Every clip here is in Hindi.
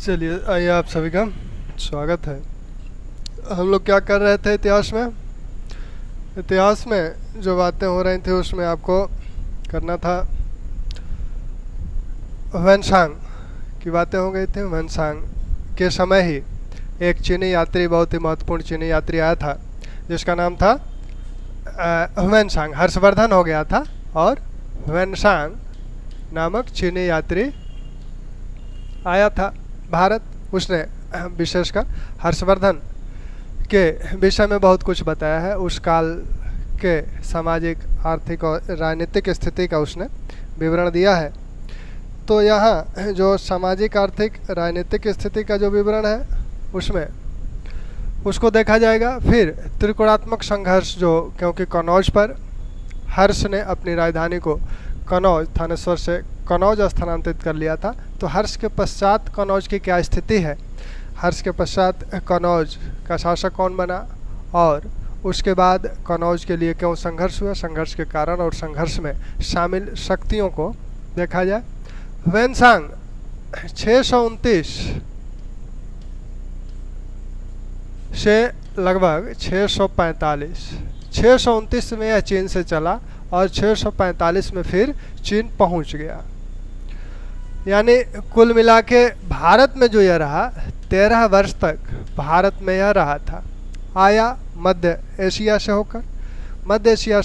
चलिए आइए आप सभी का स्वागत है। हम लोग क्या कर रहे थे इतिहास में जो बातें हो रही थी उसमें आपको करना था वैनसांग की बातें हो गई थी। वैनसांग के समय ही एक चीनी यात्री, बहुत ही महत्वपूर्ण चीनी यात्री आया था जिसका नाम था वैनसांग। हर्षवर्धन हो गया था और वैनसांग नामक चीनी यात्री आया था भारत। उसने विशेषकर हर्षवर्धन के विषय में बहुत कुछ बताया है। उस काल के सामाजिक, आर्थिक और राजनीतिक स्थिति का उसने विवरण दिया है। तो यहाँ जो सामाजिक, आर्थिक, राजनीतिक स्थिति का जो विवरण है उसमें उसको देखा जाएगा। फिर त्रिकोणात्मक संघर्ष, जो क्योंकि कन्नौज पर हर्ष ने अपनी राजधानी को कन्नौज, थानेश्वर से कन्नौज स्थानांतरित कर लिया था, तो हर्ष के पश्चात कन्नौज की क्या स्थिति है, हर्ष के पश्चात कन्नौज का शासक कौन बना और उसके बाद कन्नौज के लिए क्यों संघर्ष हुआ, संघर्ष के कारण और संघर्ष में शामिल शक्तियों को देखा जाए। वैनसांग 629 से लगभग 629 में यह चीन से चला और 645 में फिर चीन पहुंच गया। यानी कुल मिला के भारत में जो यह रहा, 13 वर्ष तक भारत में यह रहा था। आया मध्य एशिया से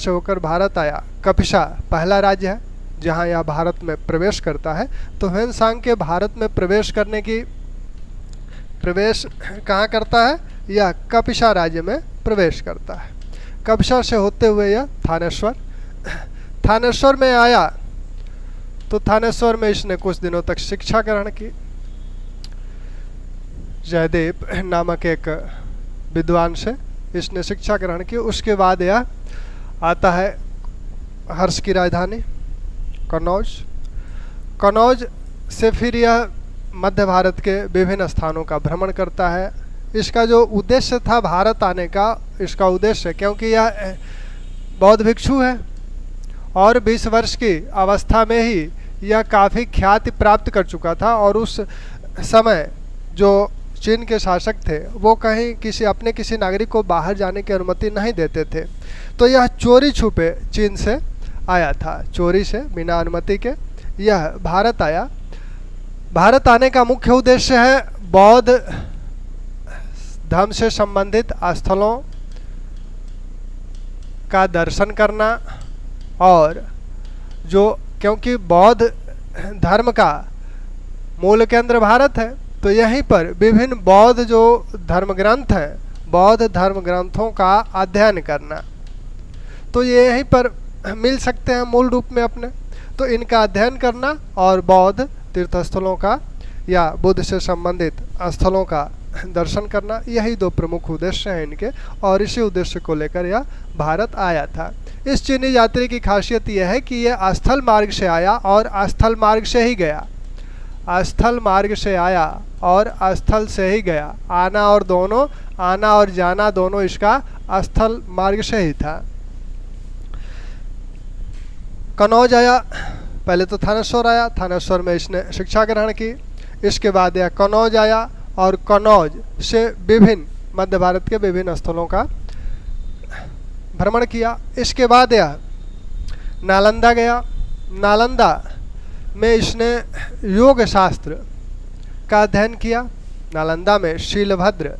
होकर भारत आया। कपिशा पहला राज्य है जहां यह भारत में प्रवेश करता है। तो वैनसांग के भारत में प्रवेश कहाँ करता है, यह कपिशा राज्य में प्रवेश करता है। कपिशा से होते हुए यह थानेश्वर में आया। तो थानेश्वर में इसने कुछ दिनों तक शिक्षा ग्रहण की। जयदेव नामक एक विद्वान से इसने शिक्षा ग्रहण की। उसके बाद यह आता है हर्ष की राजधानी कन्नौज से फिर यह मध्य भारत के विभिन्न स्थानों का भ्रमण करता है। इसका जो उद्देश्य था भारत आने का, इसका उद्देश्य, क्योंकि यह बौद्ध भिक्षु है और 20 वर्ष की अवस्था में ही यह काफ़ी ख्याति प्राप्त कर चुका था और उस समय जो चीन के शासक थे वो कहीं किसी नागरिक को बाहर जाने की अनुमति नहीं देते थे। तो यह चोरी छुपे चीन से आया था, चोरी से बिना अनुमति के यह भारत आया। भारत आने का मुख्य उद्देश्य है बौद्ध धर्म से संबंधित स्थलों का दर्शन करना और जो, क्योंकि बौद्ध धर्म का मूल केंद्र भारत है, तो यहीं पर विभिन्न बौद्ध जो धर्म ग्रंथ हैं, बौद्ध धर्म ग्रंथों का अध्ययन करना, तो ये यहीं पर मिल सकते हैं मूल रूप में अपने। तो इनका अध्ययन करना और बौद्ध तीर्थस्थलों का या बुद्ध से संबंधित स्थलों का दर्शन करना, यही दो प्रमुख उद्देश्य हैं इनके, और इसी उद्देश्य को लेकर यह भारत आया था। इस चीनी यात्री की खासियत यह है कि यह स्थल मार्ग से आया और स्थल मार्ग से ही गया। स्थल मार्ग से आया और स्थल से ही गया। आना और जाना दोनों इसका स्थल मार्ग से ही था। कन्नौज आया, पहले तो थानेश्वर आया, थानेश्वर में इसने शिक्षा ग्रहण की। इसके बाद यह कन्नौज आया और कन्नौज से विभिन्न मध्य भारत के विभिन्न स्थलों का भ्रमण किया। इसके बाद यह नालंदा गया। नालंदा में इसने योग शास्त्र का अध्ययन किया। नालंदा में शीलभद्र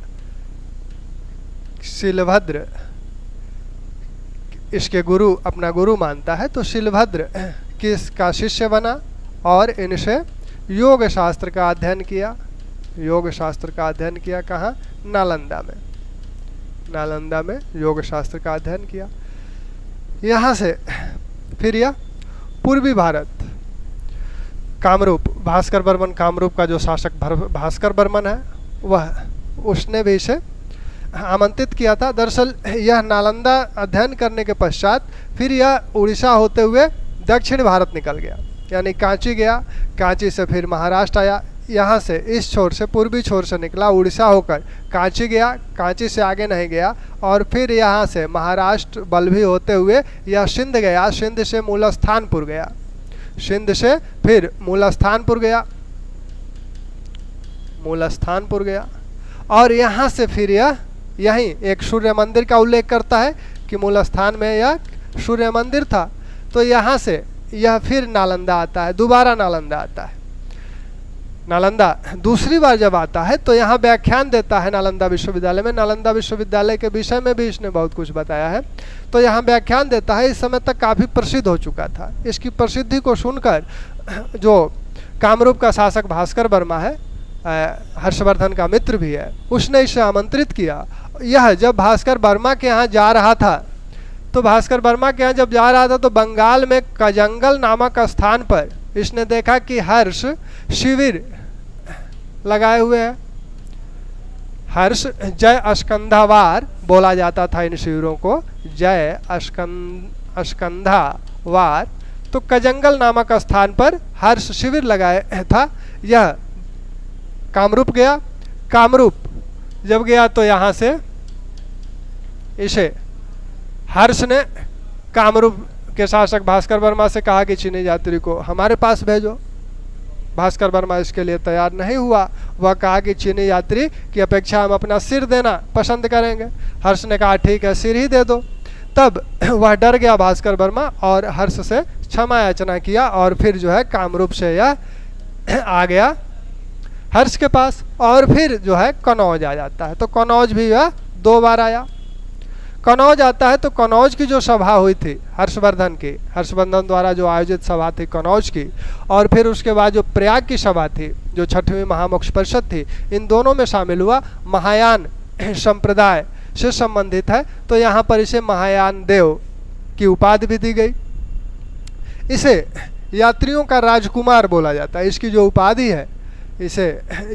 इसके गुरु, अपना गुरु मानता है, तो शीलभद्र का शिष्य बना और इनसे योग शास्त्र का अध्ययन किया। कहाँ, नालंदा में योग शास्त्र का अध्ययन किया। यहाँ से फिर यह पूर्वी भारत, कामरूप, भास्कर बर्मन, कामरूप का जो शासक भास्कर बर्मन है उसने भी इसे आमंत्रित किया था। दरअसल यह नालंदा अध्ययन करने के पश्चात फिर यह उड़ीसा होते हुए दक्षिण भारत निकल गया, यानी कांची गया। कांची से फिर महाराष्ट्र आया। यहाँ से इस छोर से, पूर्वी छोर से निकला, उड़ीसा होकर कांची गया, कांची से आगे नहीं गया और फिर यहाँ से महाराष्ट्र बल्लभी होते हुए यह सिंध गया। सिंध से मूलस्थानपुर गया। मूल स्थानपुर गया और यहाँ से फिर यह यहीं एक सूर्य मंदिर का उल्लेख करता है कि मूल स्थान में यह सूर्य मंदिर था। तो यहाँ से यह फिर नालंदा आता है, दोबारा नालंदा आता है। नालंदा दूसरी बार जब आता है तो यहाँ व्याख्यान देता है नालंदा विश्वविद्यालय में। नालंदा विश्वविद्यालय के विषय में भी इसने बहुत कुछ बताया है। तो यहाँ व्याख्यान देता है, इस समय तक काफ़ी प्रसिद्ध हो चुका था। इसकी प्रसिद्धि को सुनकर जो कामरूप का शासक भास्कर वर्मा है, हर्षवर्धन का मित्र भी है, उसने इसे आमंत्रित किया। यह जब भास्कर वर्मा के यहाँ जा रहा था, तो भास्कर वर्मा के यहाँ जब जा रहा था तो बंगाल में कजंगल नामक स्थान पर इसने देखा कि हर्ष शिविर लगाए हुए हैं। हर्ष जय अस्कंधावार बोला जाता था इन शिविरों को, जय अस्कंधावार। तो कजंगल नामक स्थान पर हर्ष शिविर लगाया था। यह कामरूप गया। कामरूप जब गया तो यहाँ से इसे हर्ष ने कामरूप के शासक भास्कर वर्मा से कहा कि चीनी यात्री को हमारे पास भेजो। भास्कर वर्मा इसके लिए तैयार नहीं हुआ। वह कहा कि चीनी यात्री की अपेक्षा हम अपना सिर देना पसंद करेंगे। हर्ष ने कहा ठीक है, सिर ही दे दो। तब वह डर गया भास्कर वर्मा और हर्ष से क्षमा याचना किया और फिर जो है कामरूप से यह आ गया हर्ष के पास। और फिर जो है कनौज आ जाता है। तो कनौज भी वह 2 बार आया। कनौज आता है तो कनौज की जो सभा हुई थी हर्षवर्धन की, हर्षवर्धन द्वारा जो आयोजित सभा थी कनौज की, और फिर उसके बाद जो प्रयाग की सभा थी जो 6वीं महामोक्ष परिषद थी, इन दोनों में शामिल हुआ। महायान संप्रदाय से संबंधित है तो यहाँ पर इसे महायान देव की उपाधि भी दी गई। इसे यात्रियों का राजकुमार बोला जाता है। इसकी जो उपाधि है इसे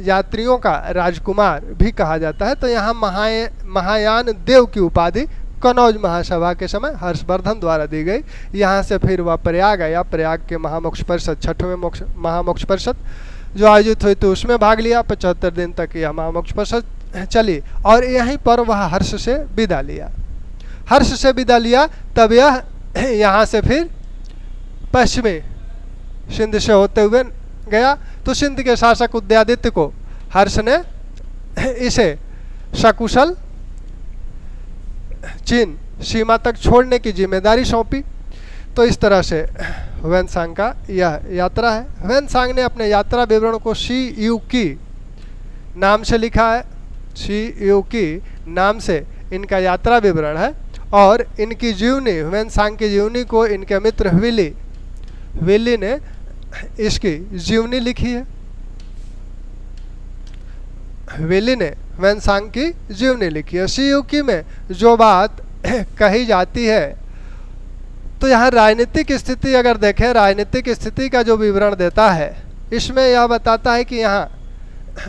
यात्रियों का राजकुमार भी कहा जाता है। तो यहाँ महायान देव की उपाधि कनौज महासभा के समय हर्षवर्धन द्वारा दी गई। यहाँ से फिर वह प्रयाग आया। प्रयाग के महामोक्ष परिषद 6वें महामोक्ष परिषद जो आयोजित हुई थी उसमें भाग लिया। 75 दिन तक यह महामोक्ष परिषद चली और यहीं पर वह हर्ष से विदा लिया। हर्ष से विदा लिया तब यह यहाँ से फिर पश्चिमी सिंध से होते हुए गया। तो सिंध के शासक उदयादित्य को हर्ष ने इसे सकुशल चीन सीमा तक छोड़ने की जिम्मेदारी सौंपी। तो इस तरह से ह्वेनसांग का यह यात्रा है। ह्वेनसांग ने अपने यात्रा विवरण को शी यू की नाम से लिखा है। शी यू की नाम से इनका यात्रा विवरण है। और इनकी जीवनी, ह्वेनसांग की जीवनी को इनके मित्र विली ने इसकी जीवनी लिखी है। विली ने ह्वेनसांग की जीवनी लिखी है। शीयुकी में जो बात कही जाती है, तो यहाँ राजनीतिक स्थिति अगर देखें, राजनीतिक स्थिति का जो विवरण देता है इसमें यह बताता है कि यहाँ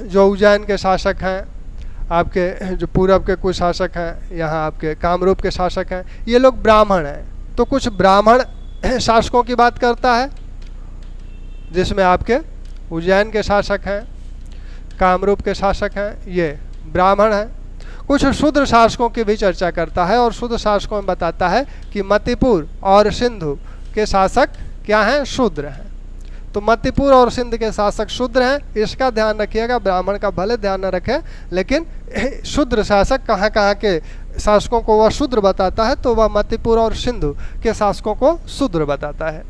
जो उज्जैन के शासक हैं, आपके जो पूरब के कुछ शासक हैं, यहाँ आपके कामरूप के शासक हैं, ये लोग ब्राह्मण हैं। तो कुछ ब्राह्मण शासकों की बात करता है जिसमें आपके उज्जैन के शासक हैं, कामरूप के शासक हैं, ये ब्राह्मण हैं। कुछ शूद्र शासकों की भी चर्चा करता है और शूद्र शासकों में बताता है कि मतिपुर और सिंधु के शासक क्या हैं, शूद्र हैं। तो मतिपुर और सिंध के शासक शूद्र हैं, इसका ध्यान रखिएगा। ब्राह्मण का भले ध्यान न रखें, लेकिन शूद्र शासक कहाँ कहाँ के शासकों को वह शूद्र बताता है, तो वह मतिपुर और सिंधु के शासकों को शूद्र बताता है।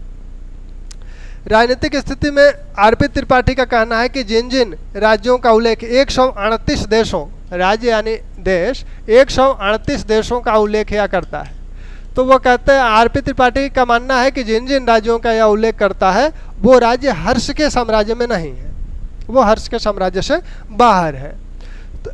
राजनीतिक स्थिति में आरपी त्रिपाठी का कहना है कि जिन जिन राज्यों का उल्लेख 138 देशों, राज्य यानी देश, 138 देशों का उल्लेख यह करता है। तो वो कहते हैं, आरपी त्रिपाठी का मानना है कि जिन जिन राज्यों का यह उल्लेख करता है वो राज्य हर्ष के साम्राज्य में नहीं है, वो हर्ष के साम्राज्य से बाहर है। तो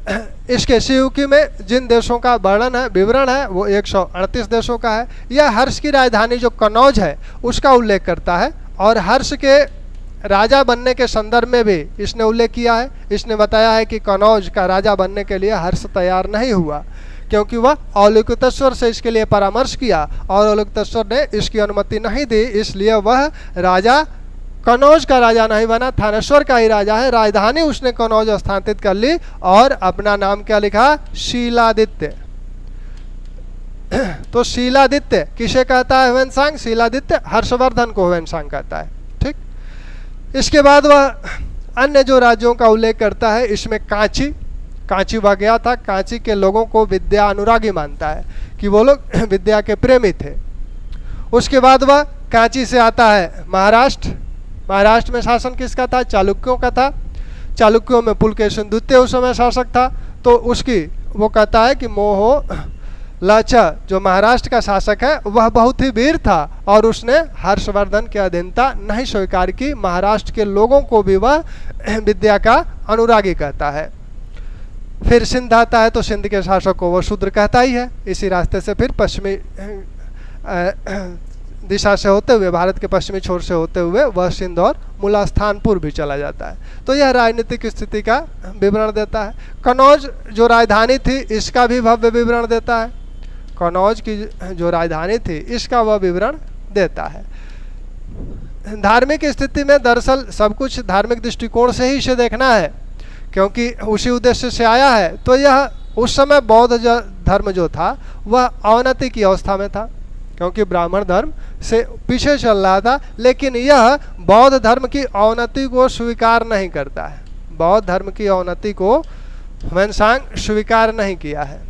इसके शीयुकी में जिन देशों का वर्णन है, विवरण है, वो 138 देशों का है। यह हर्ष की राजधानी जो कनौज है उसका उल्लेख करता है और हर्ष के राजा बनने के संदर्भ में भी इसने उल्लेख किया है। इसने बताया है कि कनौज का राजा बनने के लिए हर्ष तैयार नहीं हुआ, क्योंकि वह औलोकितेश्वर से इसके लिए परामर्श किया और औलोकितेश्वर ने इसकी अनुमति नहीं दी, इसलिए वह राजा कनौज का राजा नहीं बना, थानेश्वर का ही राजा है। राजधानी उसने कनौज स्थानांतरित कर ली और अपना नाम क्या लिखा, शीलादित्य। तो शीलादित्य किसे कहता है ह्वेनसांग? शीलादित्य हर्षवर्धन को ह्वेनसांग कहता है। ठीक, इसके बाद वह अन्य जो राज्यों का उल्लेख करता है इसमें कांची वह गया था। कांची के लोगों को विद्या अनुरागी मानता है कि वो लोग विद्या के प्रेमी थे। उसके बाद वह कांची से आता है महाराष्ट्र में शासन किसका था? चालुक्यों का था। चालुक्यों में पुलकेशिन द्वितीय उस समय शासक था। तो उसकी वो कहता है कि मोहो लाचा जो महाराष्ट्र का शासक है वह बहुत ही वीर था और उसने हर्षवर्धन की अधीनता नहीं स्वीकार की। महाराष्ट्र के लोगों को भी वह विद्या का अनुरागी कहता है। फिर सिंध आता है तो सिंध के शासक को वो शूद्र कहता ही है। इसी रास्ते से फिर पश्चिमी दिशा से होते हुए, भारत के पश्चिमी छोर से होते हुए वह सिंध और मुलास्थानपुर भी चला जाता है। तो यह राजनीतिक स्थिति का विवरण देता है। कनौज जो राजधानी थी इसका भी भव्य विवरण देता है। कनौज की जो राजधानी थी इसका वह विवरण देता है। धार्मिक स्थिति में दरअसल सब कुछ धार्मिक दृष्टिकोण से ही इसे देखना है, क्योंकि उसी उद्देश्य से आया है। तो यह उस समय बौद्ध धर्म जो था वह अवनति की अवस्था में था, क्योंकि ब्राह्मण धर्म से पीछे चल रहा था। लेकिन यह बौद्ध धर्म की अवनति को स्वीकार नहीं करता है। बौद्ध धर्म की अवनति को ह्वेनसांग स्वीकार नहीं किया है।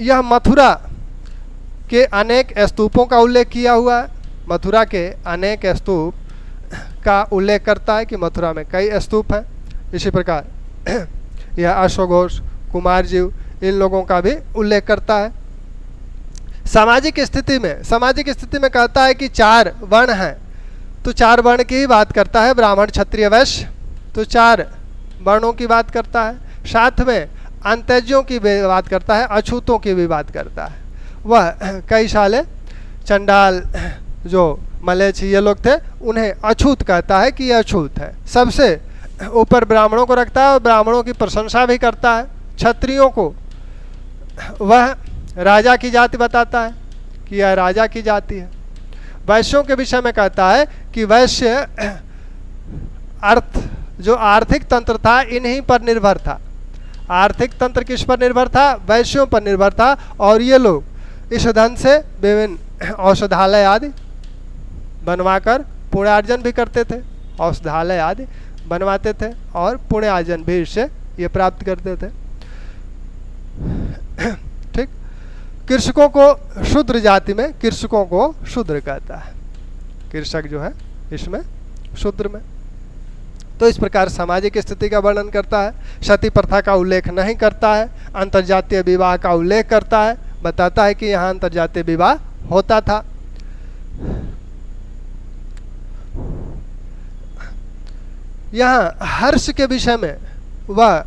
यह मथुरा के अनेक स्तूपों का उल्लेख किया हुआ है। मथुरा के अनेक स्तूप का उल्लेख करता है कि मथुरा में कई स्तूप हैं। इसी प्रकार यह अश्वघोष, कुमारजीव, इन लोगों का भी उल्लेख करता है। सामाजिक स्थिति में कहता है कि 4 वर्ण हैं, तो 4 वर्ण की ही बात करता है, ब्राह्मण क्षत्रिय वैश्य। तो 4 वर्णों की बात करता है। साथ में अंत्यजों की भी बात करता है, अछूतों की भी बात करता है। वह कई साले चंडाल जो मलेच्छ ये लोग थे उन्हें अछूत कहता है कि ये अछूत है। सबसे ऊपर ब्राह्मणों को रखता है और ब्राह्मणों की प्रशंसा भी करता है। क्षत्रियों को वह राजा की जाति बताता है कि यह राजा की जाति है। वैश्यों के विषय में कहता है कि वैश्य जो आर्थिक तंत्र था इन्हीं पर निर्भर था। आर्थिक तंत्र किस पर निर्भर था? वैश्यों पर निर्भर था। और ये लोग इस धन से विभिन्न औषधालय आदि बनवाकर पुण्यार्जन भी करते थे। औषधालय आदि बनवाते थे और पुण्यार्जन भी इससे ये प्राप्त करते थे। ठीक। कृषकों को शूद्र जाति में कृषकों को शूद्र कहता है। कृषक जो है इसमें शूद्र में। तो इस प्रकार सामाजिक स्थिति का वर्णन करता है। सती प्रथा का उल्लेख नहीं करता है। अंतर्जातीय विवाह का उल्लेख करता है, बताता है कि यहाँ अंतर्जातीय विवाह होता था। यहाँ हर्ष के विषय में वह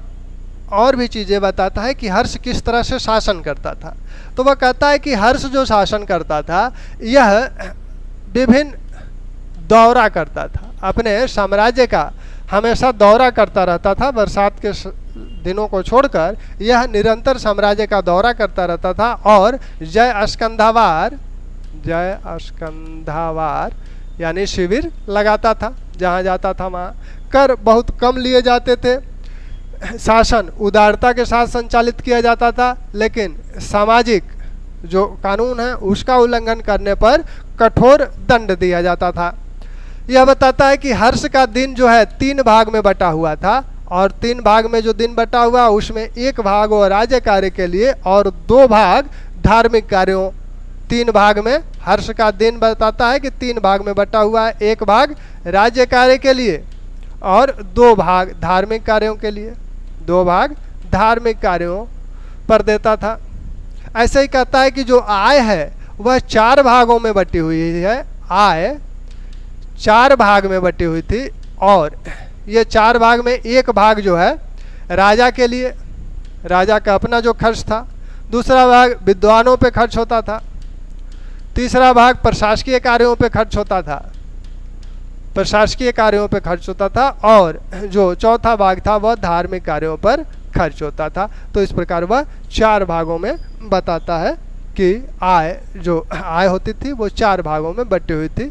और भी चीज़ें बताता है कि हर्ष किस तरह से शासन करता था। तो वह कहता है कि हर्ष जो शासन करता था यह विभिन्न दौरा करता था, अपने साम्राज्य का हमेशा दौरा करता रहता था। बरसात के दिनों को छोड़कर यह निरंतर साम्राज्य का दौरा करता रहता था और जय अस्कंधावार यानी शिविर लगाता था। जहाँ जाता था वहाँ कर बहुत कम लिए जाते थे। शासन उदारता के साथ संचालित किया जाता था, लेकिन सामाजिक जो कानून है उसका उल्लंघन करने पर कठोर दंड दिया जाता था। यह बताता है कि हर्ष का दिन जो है 3 भाग में बटा हुआ था और 3 भाग में जो दिन बटा हुआ उसमें 1 भाग और राज्य कार्य के लिए और 2 भाग धार्मिक कार्यों। 3 भाग में हर्ष का दिन बताता है कि 3 भाग में बटा हुआ है। 1 भाग राज्य कार्य के लिए और 2 भाग धार्मिक कार्यों के लिए। 2 भाग धार्मिक कार्यों पर देता था। ऐसे ही कहता है कि जो आय है वह 4 भागों में बटी हुई है। आय 4 भाग में बटी हुई थी और ये 4 भाग में 1 भाग जो है राजा के लिए, राजा का अपना जो खर्च था। दूसरा भाग विद्वानों पे खर्च होता था। तीसरा भाग प्रशासकीय कार्यों पे खर्च होता था, प्रशासकीय कार्यों पे खर्च होता था और जो चौथा भाग था वह धार्मिक कार्यों पर खर्च होता था। तो इस प्रकार वह 4 भागों में बताता है कि आय जो आय होती थी वो 4 भागों में बटी हुई थी।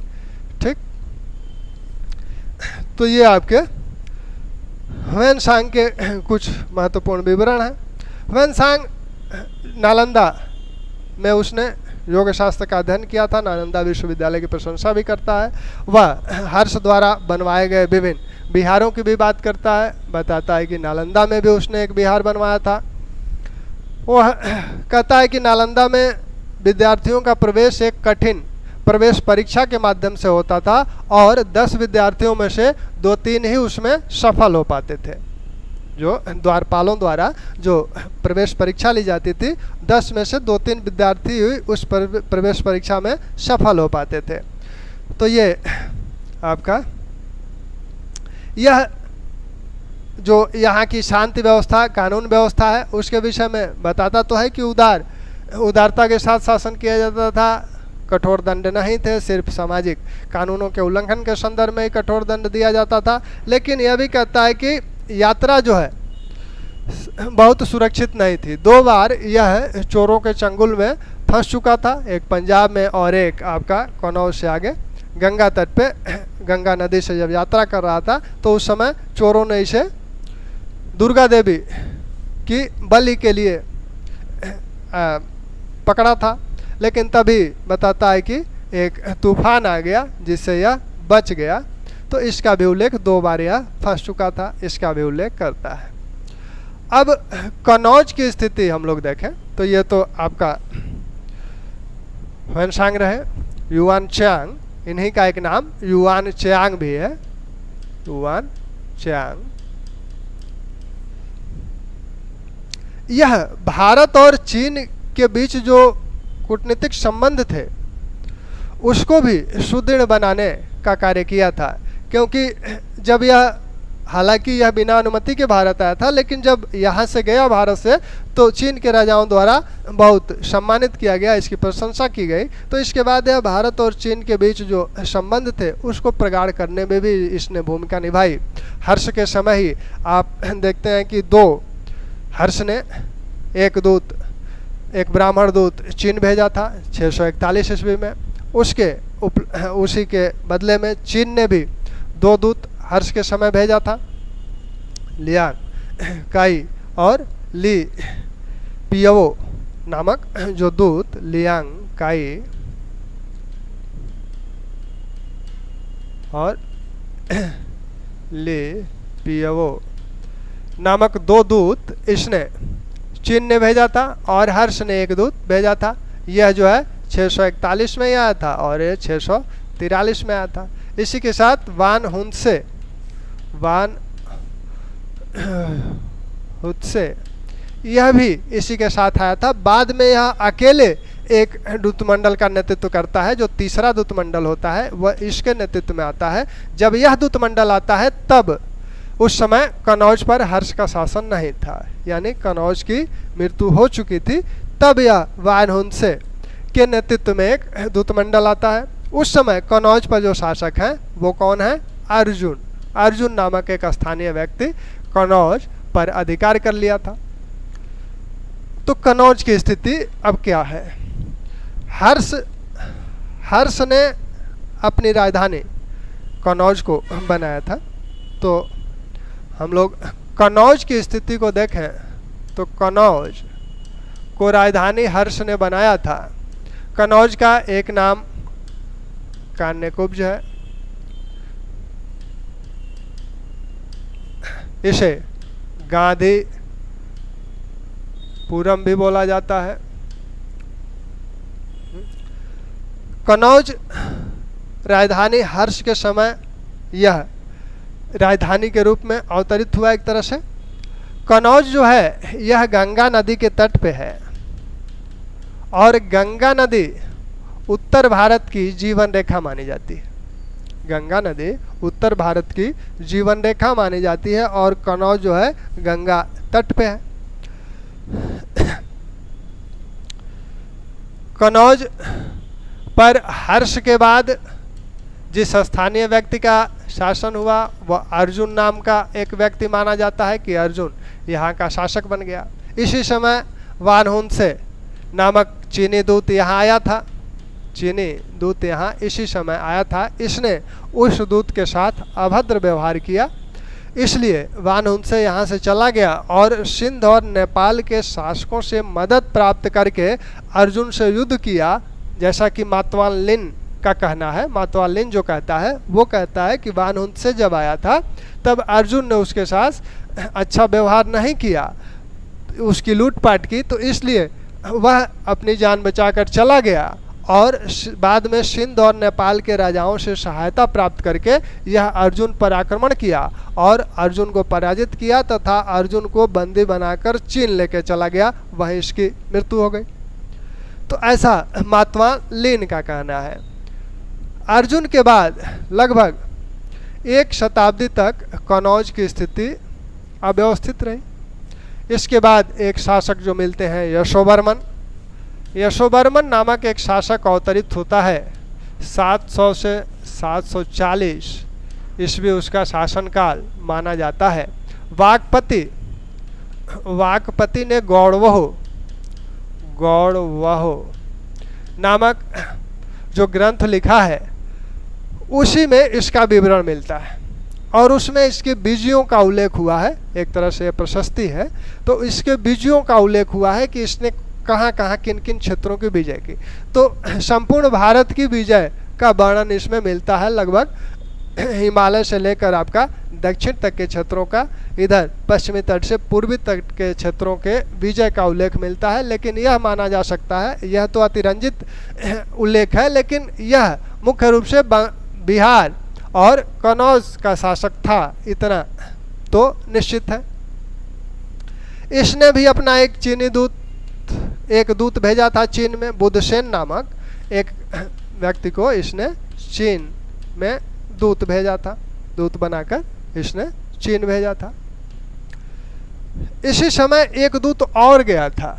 ठीक। तो ये आपके ह्वेनसांग के कुछ महत्वपूर्ण विवरण हैं। ह्वेनसांग नालंदा में उसने योग शास्त्र का अध्ययन किया था, नालंदा विश्वविद्यालय की प्रशंसा भी करता है। वह हर्ष द्वारा बनवाए गए विभिन्न विहारों की भी बात करता है, बताता है कि नालंदा में भी उसने एक विहार बनवाया था। वह कहता है कि नालंदा में विद्यार्थियों का प्रवेश एक कठिन प्रवेश परीक्षा के माध्यम से होता था और 10 विद्यार्थियों में से 2-3 ही उसमें सफल हो पाते थे। जो द्वारपालों द्वारा जो प्रवेश परीक्षा ली जाती थी, 10 में से 2-3 विद्यार्थी उस प्रवेश परीक्षा में सफल हो पाते थे। तो ये आपका यह जो यहाँ की शांति व्यवस्था, कानून व्यवस्था है, उसके विषय में बताता तो है कि उदारता के साथ शासन किया जाता था, कठोर दंड नहीं थे, सिर्फ सामाजिक कानूनों के उल्लंघन के संदर्भ में ही कठोर दंड दिया जाता था। लेकिन यह भी कहता है कि यात्रा जो है बहुत सुरक्षित नहीं थी। 2 बार यह चोरों के चंगुल में फंस चुका था, एक पंजाब में और एक आपका कन्नौज से आगे गंगा तट पे, गंगा नदी से जब यात्रा कर रहा था तो उस समय चोरों ने इसे दुर्गा देवी की बलि के लिए पकड़ा था। लेकिन तभी बताता है कि एक तूफान आ गया जिससे यह बच गया। तो इसका भी उल्लेख 2 बार यह फंस चुका था, इसका भी उल्लेख करता है। अब कन्नौज की स्थिति हम लोग देखें तो ये तो आपका ह्वेनसांग रहे, युआन चांग, इन्हीं का एक नाम युआन चांग भी है, युआन चांग। यह भारत और चीन के बीच जो कूटनीतिक संबंध थे उसको भी सुदृढ़ बनाने का कार्य किया था, क्योंकि जब यह, हालांकि यह बिना अनुमति के भारत आया था, लेकिन जब यहाँ से गया भारत से तो चीन के राजाओं द्वारा बहुत सम्मानित किया गया, इसकी प्रशंसा की गई। तो इसके बाद यह भारत और चीन के बीच जो संबंध थे उसको प्रगाढ़ करने में भी इसने भूमिका निभाई। हर्ष के समय ही आप देखते हैं कि 2 हर्ष ने एक दूत, एक ब्राह्मण दूत चीन भेजा था 641 ईस्वी में, उसी के बदले में चीन ने भी 2 दूत हर्ष के समय भेजा था, लियांग काई और ली पियावो नामक जो दूत, लियांग काई और ली पियावो नामक 2 दूत इसने चीन ने भेजा था और हर्ष ने एक दूत भेजा था। यह जो है 641 में ही आया था और ये 643 में आया था। इसी के साथ वान हुत्से यह भी इसी के साथ आया था। बाद में यह अकेले एक दूतमंडल का नेतृत्व करता है, जो तीसरा दूतमंडल होता है वह इसके नेतृत्व में आता है। जब यह दूतमंडल आता है तब उस समय कन्नौज पर हर्ष का शासन नहीं था, यानी कन्नौज की मृत्यु हो चुकी थी। तब यह वान हुत्से के नेतृत्व में एक दूतमंडल आता है। उस समय कन्नौज पर जो शासक हैं वो कौन है? अर्जुन नामक एक स्थानीय व्यक्ति कन्नौज पर अधिकार कर लिया था। तो कन्नौज की स्थिति अब क्या है? हर्ष ने अपनी राजधानी कन्नौज को बनाया था। तो हम लोग कन्नौज की स्थिति को देखें तो कन्नौज को राजधानी हर्ष ने बनाया था। कन्नौज का एक नाम कान्यकुब्ज है, इसे गांधीपुरम भी बोला जाता है। कन्नौज राजधानी हर्ष के समय यह राजधानी के रूप में अवतरित हुआ। एक तरह से कन्नौज जो है यह गंगा नदी के तट पे है और गंगा नदी उत्तर भारत की जीवन रेखा मानी जाती है। गंगा नदी उत्तर भारत की जीवन रेखा मानी जाती है और कन्नौज जो है गंगा तट पे है। कन्नौज पर हर्ष के बाद जिस स्थानीय व्यक्ति का शासन हुआ वह अर्जुन नाम का एक व्यक्ति माना जाता है कि अर्जुन यहाँ का शासक बन गया। इसी समय वान हुत्से नामक चीनी दूत यहाँ आया था। चीनी दूत यहाँ इसी समय आया था। इसने उस दूत के साथ अभद्र व्यवहार किया, इसलिए वान हुत्से यहाँ से चला गया और सिंध और नेपाल के शासकों से मदद प्राप्त करके अर्जुन से युद्ध किया। जैसा कि मातवान लिन का कहना है। मातवान लिन जो कहता है वो कहता है कि वानहुंत से जब आया था तब अर्जुन ने उसके साथ अच्छा व्यवहार नहीं किया, उसकी लूटपाट की, तो इसलिए वह अपनी जान बचाकर चला गया और बाद में सिंध और नेपाल के राजाओं से सहायता प्राप्त करके यह अर्जुन पर आक्रमण किया और अर्जुन को पराजित किया तथा अर्जुन को बंदी बनाकर चीन लेके चला गया, वहीं इसकी मृत्यु हो गई। तो ऐसा महात्मा लीन का कहना है। अर्जुन के बाद लगभग 1 शताब्दी तक कनौज की स्थिति अव्यवस्थित रही। इसके बाद एक शासक जो मिलते हैं यशोवर्मन। यशोवर्मन नामक एक शासक अवतरित होता है 700 से 740 ईस्वी उसका शासनकाल माना जाता है। वाकपति ने गौड़वहो नामक जो ग्रंथ लिखा है उसी में इसका विवरण मिलता है और उसमें इसके बीजियों का उल्लेख हुआ है। एक तरह से प्रशस्ति है, तो इसके बीजियों का उल्लेख हुआ है कि इसने कहाँ कहाँ किन किन क्षेत्रों की विजय की। तो संपूर्ण भारत की विजय का वर्णन इसमें मिलता है, लगभग हिमालय से लेकर आपका दक्षिण तक के क्षेत्रों का, इधर पश्चिमी तट से पूर्वी तट के क्षेत्रों के विजय का उल्लेख मिलता है। लेकिन यह माना जा सकता है, यह तो अतिरंजित उल्लेख है, लेकिन यह मुख्य रूप से बिहार और कनौज का शासक था, इतना तो निश्चित है। इसने भी अपना एक दूत भेजा था चीन में। बुद्धसेन नामक एक व्यक्ति को इसने चीन में दूत भेजा था, दूत बनाकर इसने चीन भेजा था। इसी समय एक दूत और गया था,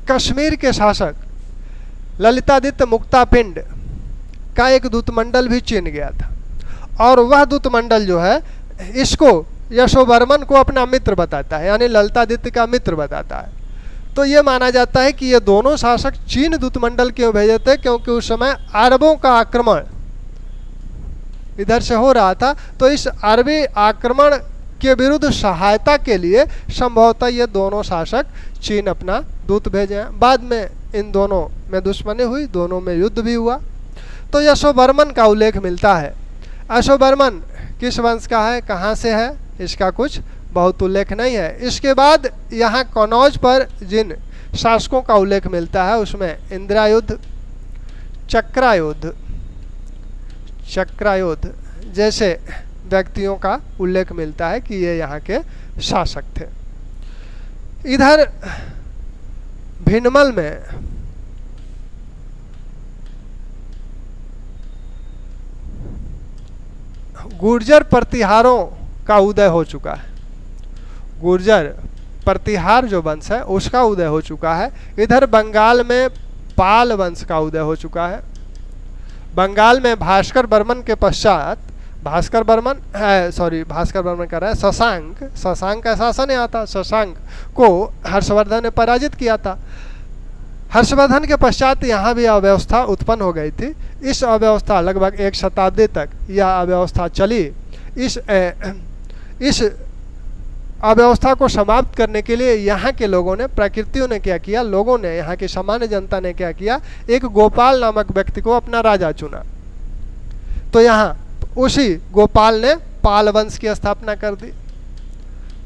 कश्मीर के शासक ललितादित्य मुक्तापिंड का एक दूतमंडल भी चीन गया था और वह दूतमंडल जो है इसको यशोवर्मन को अपना मित्र बताता है, यानी ललितादित्य का मित्र बताता है। तो ये माना जाता है कि ये दोनों शासक चीन दूतमंडल क्यों भेजे थे, क्योंकि उस समय अरबों का आक्रमण इधर से हो रहा था, तो इस अरबी आक्रमण के विरुद्ध सहायता के लिए संभवतः ये दोनों शासक चीन अपना दूत भेजे हैं। बाद में इन दोनों में दुश्मनी हुई, दोनों में युद्ध भी हुआ। तो यशोवर्मन का उल्लेख मिलता है। यशोवर्मन किस वंश का है, कहाँ से है, इसका कुछ बहुत उल्लेख नहीं है। इसके बाद यहाँ कनौज पर जिन शासकों का उल्लेख मिलता है उसमें इंद्रायुध, चक्रायुध जैसे व्यक्तियों का उल्लेख मिलता है कि ये यहाँ के शासक थे। इधर भिनमल में गुर्जर प्रतिहारों का उदय हो चुका है। गुर्जर प्रतिहार जो वंश है उसका उदय हो चुका है। इधर बंगाल में पाल वंश का उदय हो चुका है। बंगाल में भास्कर बर्मन के पश्चात भास्कर बर्मन कह रहा है शशांक का शासन यहाँ था। शशांक को हर्षवर्धन ने पराजित किया था। हर्षवर्धन के पश्चात यहाँ भी अव्यवस्था उत्पन्न हो गई थी। इस अव्यवस्था लगभग 1 शताब्दी तक यह अव्यवस्था चली। इस अव्यवस्था को समाप्त करने के लिए यहाँ के लोगों ने, प्रकृतियों ने क्या किया, लोगों ने, यहाँ की सामान्य जनता ने क्या किया, एक गोपाल नामक व्यक्ति को अपना राजा चुना। तो यहाँ उसी गोपाल ने पाल वंश की स्थापना कर दी।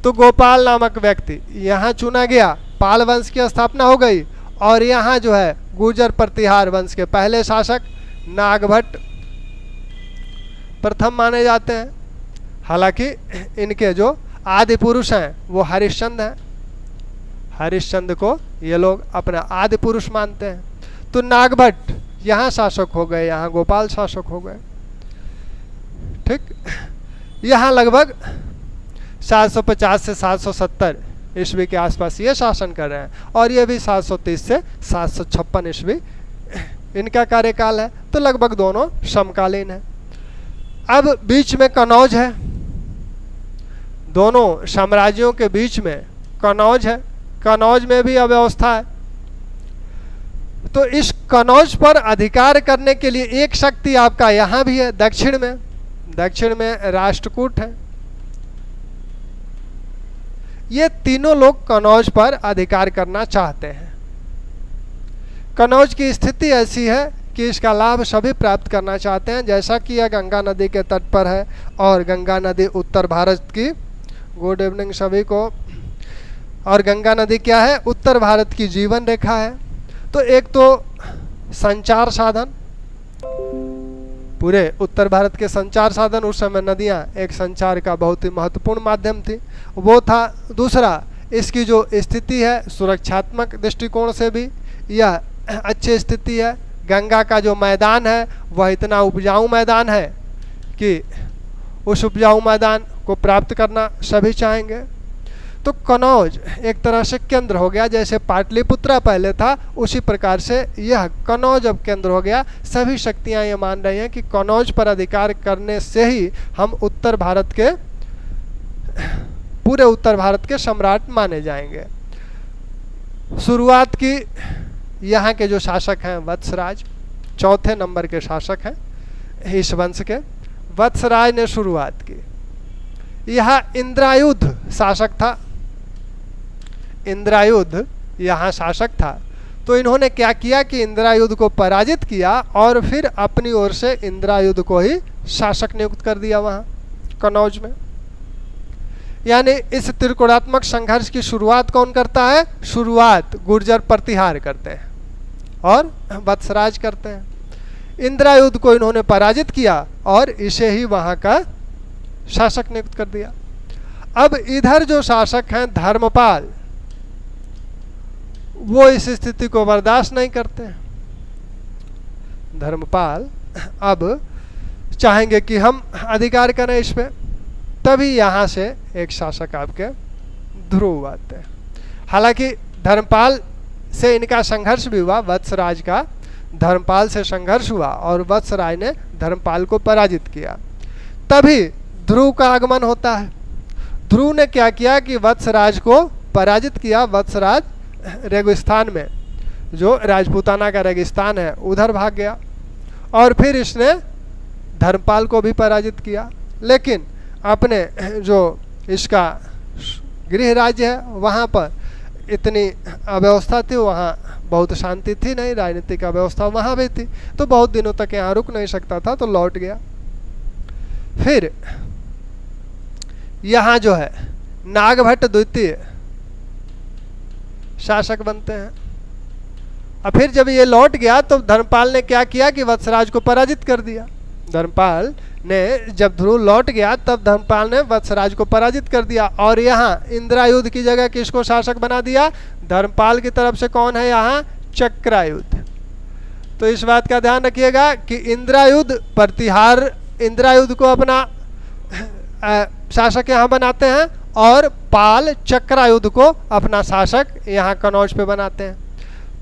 तो गोपाल नामक व्यक्ति यहाँ चुना गया, पाल वंश की स्थापना हो गई। और यहाँ जो है गुर्जर प्रतिहार वंश के पहले शासक नागभट्ट प्रथम माने जाते हैं। हालांकि इनके जो आदि पुरुष हैं वो हरिश्चंद्र हैं। हरिश्चंद्र को ये लोग अपना आदि पुरुष मानते हैं। तो नागभट्ट यहाँ शासक हो गए, यहाँ गोपाल शासक हो गए। ठीक, यहाँ लगभग 750 से 770 ईस्वी के आसपास ये शासन कर रहे हैं और ये भी 730 से 756 ईस्वी इनका कार्यकाल है। तो लगभग दोनों समकालीन है। अब बीच में कनौज है, दोनों साम्राज्यों के बीच में कनौज है। कनौज में भी अव्यवस्था है। तो इस कनौज पर अधिकार करने के लिए एक शक्ति आपका यहाँ भी है, दक्षिण में राष्ट्रकूट है। ये तीनों लोग कनौज पर अधिकार करना चाहते हैं। कनौज की स्थिति ऐसी है कि इसका लाभ सभी प्राप्त करना चाहते हैं, जैसा कि यह गंगा नदी के तट पर है और गंगा नदी उत्तर भारत की, गुड इवनिंग सभी को, और गंगा नदी क्या है, उत्तर भारत की जीवन रेखा है। तो एक तो संचार साधन, पूरे उत्तर भारत के संचार साधन, उस समय नदियाँ एक संचार का बहुत ही महत्वपूर्ण माध्यम थी, वो था। दूसरा, इसकी जो स्थिति है सुरक्षात्मक दृष्टिकोण से भी यह अच्छी स्थिति है। गंगा का जो मैदान है वह इतना उपजाऊ मैदान है कि उस उपजाऊ मैदान को प्राप्त करना सभी चाहेंगे। तो कनौज एक तरह से केंद्र हो गया, जैसे पाटलिपुत्रा पहले था उसी प्रकार से यह कनौज अब केंद्र हो गया। सभी शक्तियां ये मान रही हैं कि कनौज पर अधिकार करने से ही हम उत्तर भारत के, पूरे उत्तर भारत के सम्राट माने जाएंगे। शुरुआत की यहाँ के जो शासक हैं वत्सराज, चौथे नंबर के शासक हैं इस वंश के, वत्सराज ने शुरुआत की। यहाँ इंद्रायुध शासक था, इंद्रायुध यहाँ शासक था। तो इन्होंने क्या किया कि इंद्रायुध को पराजित किया और फिर अपनी ओर से इंद्रायुध को ही शासक नियुक्त कर दिया वहाँ कनौज में। यानी इस त्रिकोणात्मक संघर्ष की शुरुआत कौन करता है? शुरुआत गुर्जर प्रतिहार करते हैं और वत्सराज करते हैं। इंद्रायुध को इन्होंने पराजित किया और इसे ही वहाँ का शासक नियुक्त कर दिया। अब इधर जो शासक हैं धर्मपाल, वो इस स्थिति को बर्दाश्त नहीं करते हैं। धर्मपाल अब चाहेंगे कि हम अधिकार करें इस पे, तभी यहाँ से एक शासक आपके ध्रुव आते हैं। हालांकि धर्मपाल से इनका संघर्ष भी हुआ, वत्सराज का धर्मपाल से संघर्ष हुआ और वत्सराज ने धर्मपाल को पराजित किया। तभी ध्रुव का आगमन होता है। ध्रुव ने क्या किया कि वत्सराज को पराजित किया। वत्सराज रेगिस्तान में, जो राजपूताना का रेगिस्तान है, उधर भाग गया और फिर इसने धर्मपाल को भी पराजित किया। लेकिन अपने जो इसका गृह राज्य है वहाँ पर इतनी अव्यवस्था थी, वहाँ बहुत शांति थी नहीं, राजनीतिक अव्यवस्था वहाँ भी थी, तो बहुत दिनों तक यहाँ रुक नहीं सकता था, तो लौट गया। फिर यहाँ जो है नागभट्ट द्वितीय शासक बनते हैं। अब फिर जब ये लौट गया तो धर्मपाल ने क्या किया कि वत्सराज को पराजित कर दिया। धर्मपाल ने जब ध्रुव लौट गया तब धर्मपाल ने वत्सराज को पराजित कर दिया और यहाँ इंद्रायुध की जगह किसको शासक बना दिया? धर्मपाल की तरफ से कौन है यहाँ? चक्रायुध। तो इस बात का ध्यान रखिएगा कि इंद्रायुध प्रतिहार, इंद्रायुध को अपना शासक यहाँ बनाते हैं और पाल चक्रायुध को अपना शासक यहाँ कनौज पे बनाते हैं।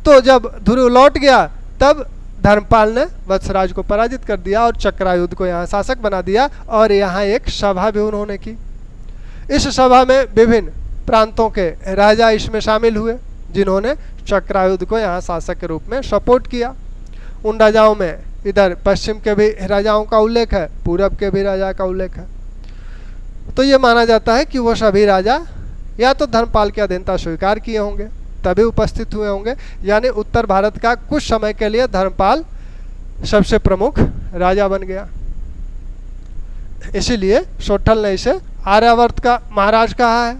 तो जब ध्रुव लौट गया तब धर्मपाल ने वत्सराज को पराजित कर दिया और चक्रायुध को यहाँ शासक बना दिया और यहाँ एक सभा भी उन्होंने की। इस सभा में विभिन्न प्रांतों के राजा इसमें शामिल हुए जिन्होंने चक्रायुध को यहाँ शासक के रूप में सपोर्ट किया। उन राजाओं में इधर पश्चिम के भी राजाओं का उल्लेख है, पूरब के भी राजा का उल्लेख है। तो ये माना जाता है कि वो सभी राजा या तो धर्मपाल की अधीनता स्वीकार किए होंगे तभी उपस्थित हुए होंगे, यानी उत्तर भारत का कुछ समय के लिए धर्मपाल सबसे प्रमुख राजा बन गया। इसीलिए सोठल ने इसे आर्यावर्त का महाराज कहा है।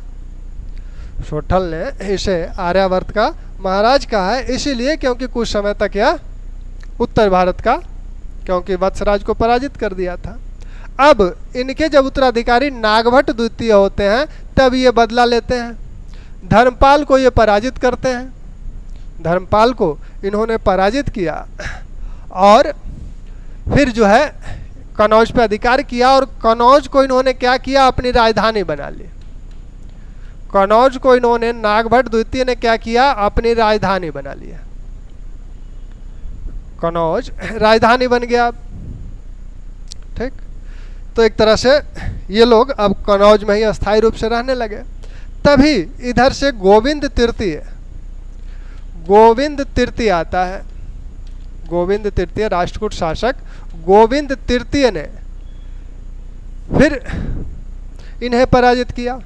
सोठल ने इसे आर्यावर्त का महाराज कहा है इसीलिए क्योंकि कुछ समय तक यह उत्तर भारत का, क्योंकि वत्सराज को पराजित कर दिया था। अब इनके जब उत्तराधिकारी नागभट्ट द्वितीय होते हैं तब ये बदला लेते हैं, धर्मपाल को ये पराजित करते हैं। धर्मपाल को इन्होंने पराजित किया और फिर जो है कनौज पे अधिकार किया और कनौज को इन्होंने क्या किया? अपनी राजधानी बना ली। कनौज को इन्होंने, नागभट्ट द्वितीय ने क्या किया? अपनी राजधानी बना लिया। कनौज राजधानी बन गया। ठीक, तो एक तरह से ये लोग अब कनौज में ही अस्थायी रूप से रहने लगे। तभी इधर से गोविंद तृतीय आता है। गोविंद तृतीय राष्ट्रकूट शासक गोविंद तृतीय ने फिर इन्हें पराजित किया,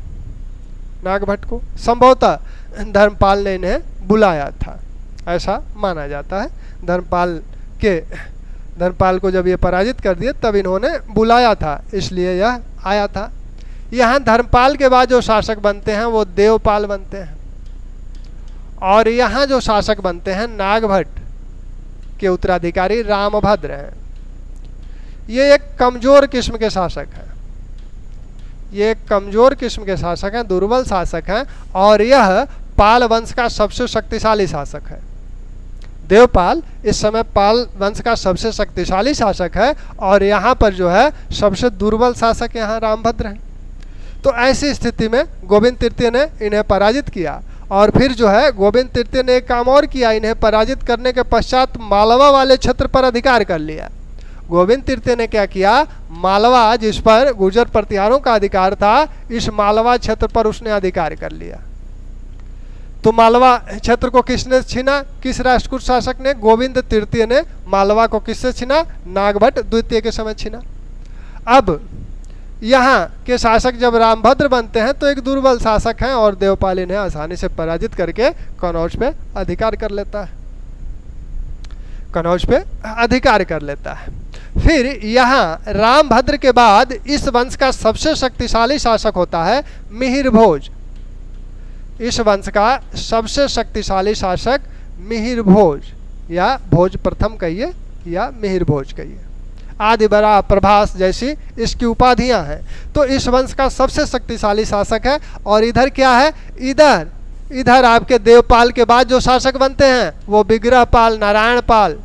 नागभट्ट को। संभवतः धर्मपाल ने इन्हें बुलाया था, ऐसा माना जाता है। धर्मपाल कि धर्मपाल को जब ये पराजित कर दिए तब इन्होंने बुलाया था, इसलिए यह आया था। यहाँ धर्मपाल के बाद जो शासक बनते हैं वो देवपाल बनते हैं, और यहाँ जो शासक बनते हैं नागभट्ट के उत्तराधिकारी रामभद्र हैं। ये एक कमजोर किस्म के शासक हैं, ये एक कमजोर किस्म के शासक हैं, दुर्बल शासक हैं, और यह पाल वंश का सबसे शक्तिशाली शासक है। देवपाल इस समय पाल वंश का सबसे शक्तिशाली शासक है, और यहाँ पर जो है सबसे दुर्बल शासक यहाँ रामभद्र हैं। तो ऐसी स्थिति में गोविंद तृतीय ने इन्हें पराजित किया, और फिर जो है गोविंद तृतीय ने एक काम और किया, इन्हें पराजित करने के पश्चात मालवा वाले क्षेत्र पर अधिकार कर लिया। गोविंद तृतीय ने क्या किया, मालवा जिस पर गुर्जर प्रतिहारों का अधिकार था, इस मालवा क्षेत्र पर उसने अधिकार कर लिया। तो मालवा क्षेत्र को किसने छीना, किस राष्ट्रकूट शासक ने? गोविंद तृतीय ने मालवा को किससे छीना? नागभट्ट द्वितीय के समय छीना। अब यहाँ के शासक जब रामभद्र बनते हैं तो एक दुर्बल शासक हैं, और देवपाल इन्हें आसानी से पराजित करके कनौज पे अधिकार कर लेता है, कनौज पे अधिकार कर लेता है। फिर यहाँ रामभद्र के बाद इस वंश का सबसे शक्तिशाली शासक होता है मिहिर भोज। इस वंश का सबसे शक्तिशाली शासक मिहिर भोज, या भोज प्रथम कहिए या मिहिर भोज कहिए, आदि बरा प्रभास जैसी इसकी उपाधियां हैं। तो इस वंश का सबसे शक्तिशाली शासक है। और इधर क्या है, इधर आपके देवपाल के बाद जो शासक बनते हैं वो विग्रहपाल, नारायणपाल,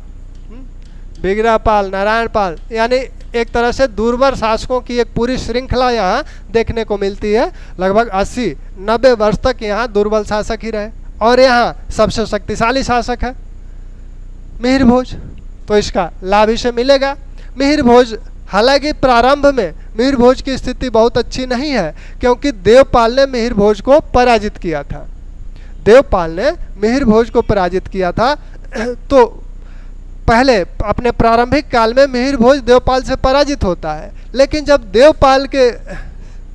विग्रहपाल, नारायणपाल, यानी एक तरह से दुर्बल शासकों की एक पूरी श्रृंखला यहाँ देखने को मिलती है। लगभग 80-90 वर्ष तक यहाँ दुर्बल शासक ही रहे, और यहाँ सबसे शक्तिशाली शासक है मिहिर भोज, तो इसका लाभ इसे मिलेगा। मिहिर भोज, हालांकि प्रारंभ में मिहिर भोज की स्थिति बहुत अच्छी नहीं है, क्योंकि देवपाल ने मिहिर भोज को पराजित किया था। देवपाल ने मिहिर भोज को पराजित किया था। तो पहले अपने प्रारंभिक काल में मिहिर भोज देवपाल से पराजित होता है, लेकिन जब देवपाल के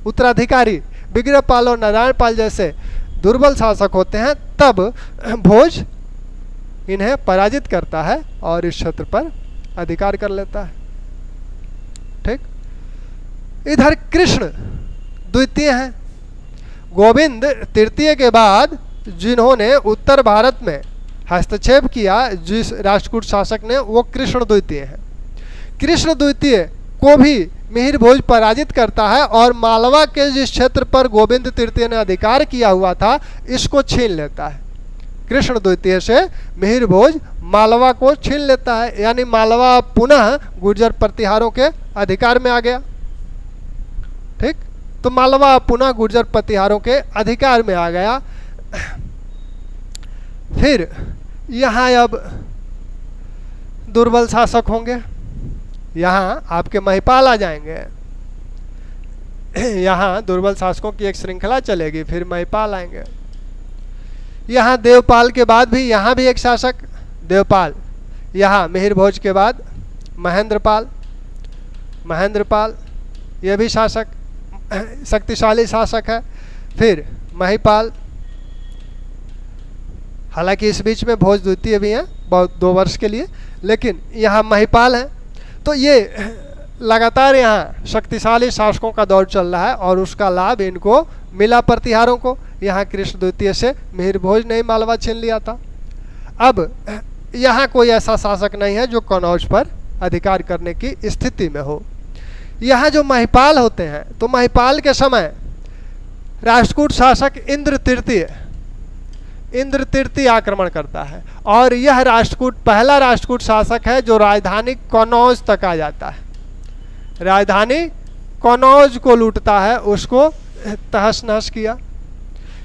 उत्तराधिकारी विग्रहपाल और नारायणपाल जैसे दुर्बल शासक होते हैं, तब भोज इन्हें पराजित करता है और इस क्षेत्र पर अधिकार कर लेता है। ठीक, इधर कृष्ण द्वितीय हैं। गोविंद तृतीय के बाद जिन्होंने उत्तर भारत में हस्तक्षेप किया जिस राष्ट्रकूट शासक ने, वो कृष्ण द्वितीय है। कृष्ण द्वितीय को भी मिहिर भोज पराजित करता है, और मालवा के जिस क्षेत्र पर गोविंद तृतीय ने अधिकार किया हुआ था इसको छीन लेता है। कृष्ण द्वितीय से मिहिर भोज मालवा को छीन लेता है, यानी मालवा पुनः गुर्जर प्रतिहारों के अधिकार में आ गया। ठीक, तो मालवा पुनः गुर्जर प्रतिहारों के अधिकार में आ गया। फिर यहाँ अब दुर्बल शासक होंगे, यहाँ आपके महिपाल आ जाएंगे, यहाँ दुर्बल शासकों की एक श्रृंखला चलेगी, फिर महिपाल आएंगे। यहाँ देवपाल के बाद भी यहाँ भी एक शासक देवपाल, यहाँ मिहिर भोज के बाद महेंद्रपाल, महेंद्रपाल ये भी शासक शक्तिशाली शासक है। फिर महिपाल, हालांकि इस बीच में भोज द्वितीय भी हैं बहुत 2 वर्ष के लिए, लेकिन यहाँ महिपाल हैं। तो ये लगातार यहाँ शक्तिशाली शासकों का दौर चल रहा है, और उसका लाभ इनको मिला प्रतिहारों को। यहाँ कृष्ण द्वितीय से मिहिर भोज ने मालवा छीन लिया था। अब यहाँ कोई ऐसा शासक नहीं है जो कनौज पर अधिकार करने की स्थिति में हो। यहाँ जो महिपाल होते हैं, तो महिपाल के समय राष्ट्रकूट शासक इंद्र तृतीय आक्रमण करता है, और यह राष्ट्रकूट पहला राष्ट्रकूट शासक है जो राजधानी कनौज तक आ जाता है। राजधानी कनौज को लूटता है, उसको तहस नहस किया।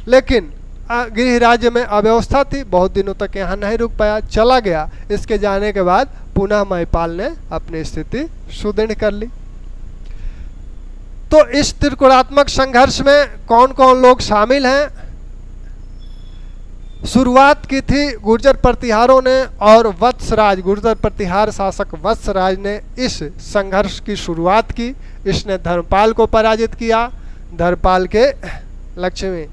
लेकिन गृह राज्य में अव्यवस्था थी, बहुत दिनों तक यहाँ नहीं रुक पाया, चला गया। इसके जाने के बाद पुनः महिपाल ने अपनी स्थिति सुदृढ़ कर ली। तो इस त्रिकोणात्मक संघर्ष में कौन कौन लोग शामिल हैं? शुरुआत की थी गुर्जर प्रतिहारों ने, और वत्सराज गुर्जर प्रतिहार शासक वत्सराज ने इस संघर्ष की शुरुआत की। इसने धर्मपाल को पराजित किया। धर्मपाल के लक्ष्मी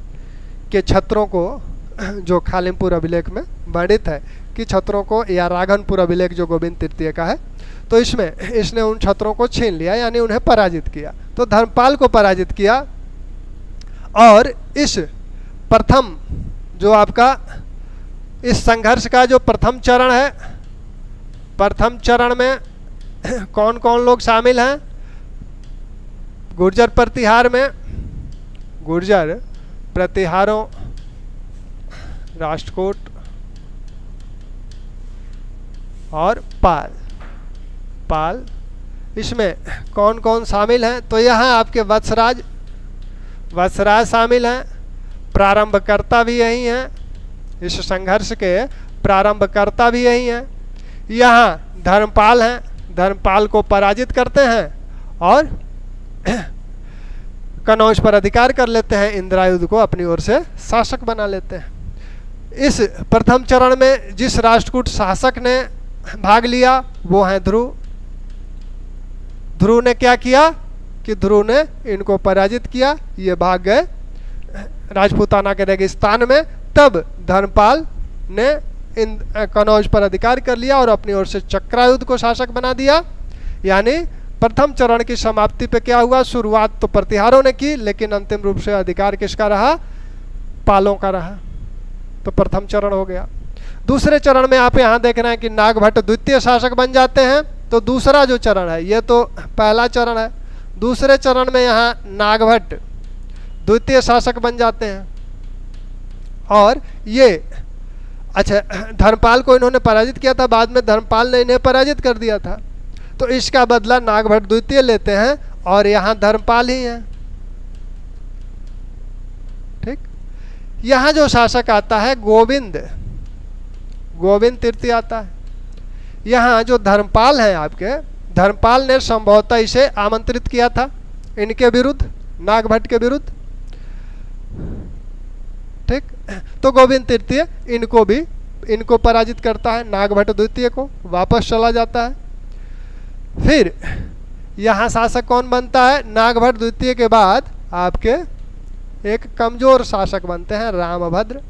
के छत्रों को, जो खालिमपुर अभिलेख में वर्णित है कि छत्रों को, या राघनपुर अभिलेख जो गोविंद तृतीय का है, तो इसमें इसने उन छत्रों को छीन लिया, यानी उन्हें पराजित किया। तो धर्मपाल को पराजित किया। और इस प्रथम जो आपका इस संघर्ष का जो प्रथम चरण है, प्रथम चरण में कौन कौन लोग शामिल हैं? गुर्जर प्रतिहार में, गुर्जर प्रतिहारों, राष्ट्रकूट और पाल। पाल इसमें कौन कौन शामिल हैं? तो यहाँ आपके वत्सराज, वत्सराज शामिल हैं। प्रारंभकर्ता भी यही हैं, इस संघर्ष के प्रारंभकर्ता भी यही हैं। यहाँ धर्मपाल हैं, धर्मपाल को पराजित करते हैं और कनौज पर अधिकार कर लेते हैं, इंद्रायुध को अपनी ओर से शासक बना लेते हैं। इस प्रथम चरण में जिस राष्ट्रकूट शासक ने भाग लिया वो हैं ध्रुव। ध्रुव ने क्या किया कि ध्रुव ने इनको पराजित किया, ये भाग गए राजपूताना के रेगिस्तान में। तब धर्मपाल ने इन कनौज पर अधिकार कर लिया और अपनी ओर से चक्रायुध को शासक बना दिया। यानी प्रथम चरण की समाप्ति पे क्या हुआ? शुरुआत तो प्रतिहारों ने की, लेकिन अंतिम रूप से अधिकार किसका रहा? पालों का रहा। तो प्रथम चरण हो गया। दूसरे चरण में आप यहाँ देख रहे हैं कि नागभट्ट द्वितीय शासक बन जाते हैं। तो दूसरा जो चरण है, ये तो पहला चरण है, दूसरे चरण में यहाँ नागभट्ट द्वितीय शासक बन जाते हैं। और ये अच्छा, धर्मपाल को इन्होंने पराजित किया था, बाद में धर्मपाल ने इन्हें पराजित कर दिया था। तो इसका बदला नागभट्ट द्वितीय लेते हैं और यहाँ धर्मपाल ही हैं। ठीक, यहाँ जो शासक आता है गोविंद, गोविंद तृतीय आता है। यहाँ जो धर्मपाल हैं आपके, धर्मपाल ने संभवतः इसे आमंत्रित किया था इनके विरुद्ध, नागभट्ट के विरुद्ध। ठीक, तो गोविंद तृतीय इनको पराजित करता है, नागभट्ट द्वितीय को, वापस चला जाता है। फिर यहाँ शासक कौन बनता है? नागभट्ट द्वितीय के बाद आपके एक कमजोर शासक बनते हैं रामभद्र।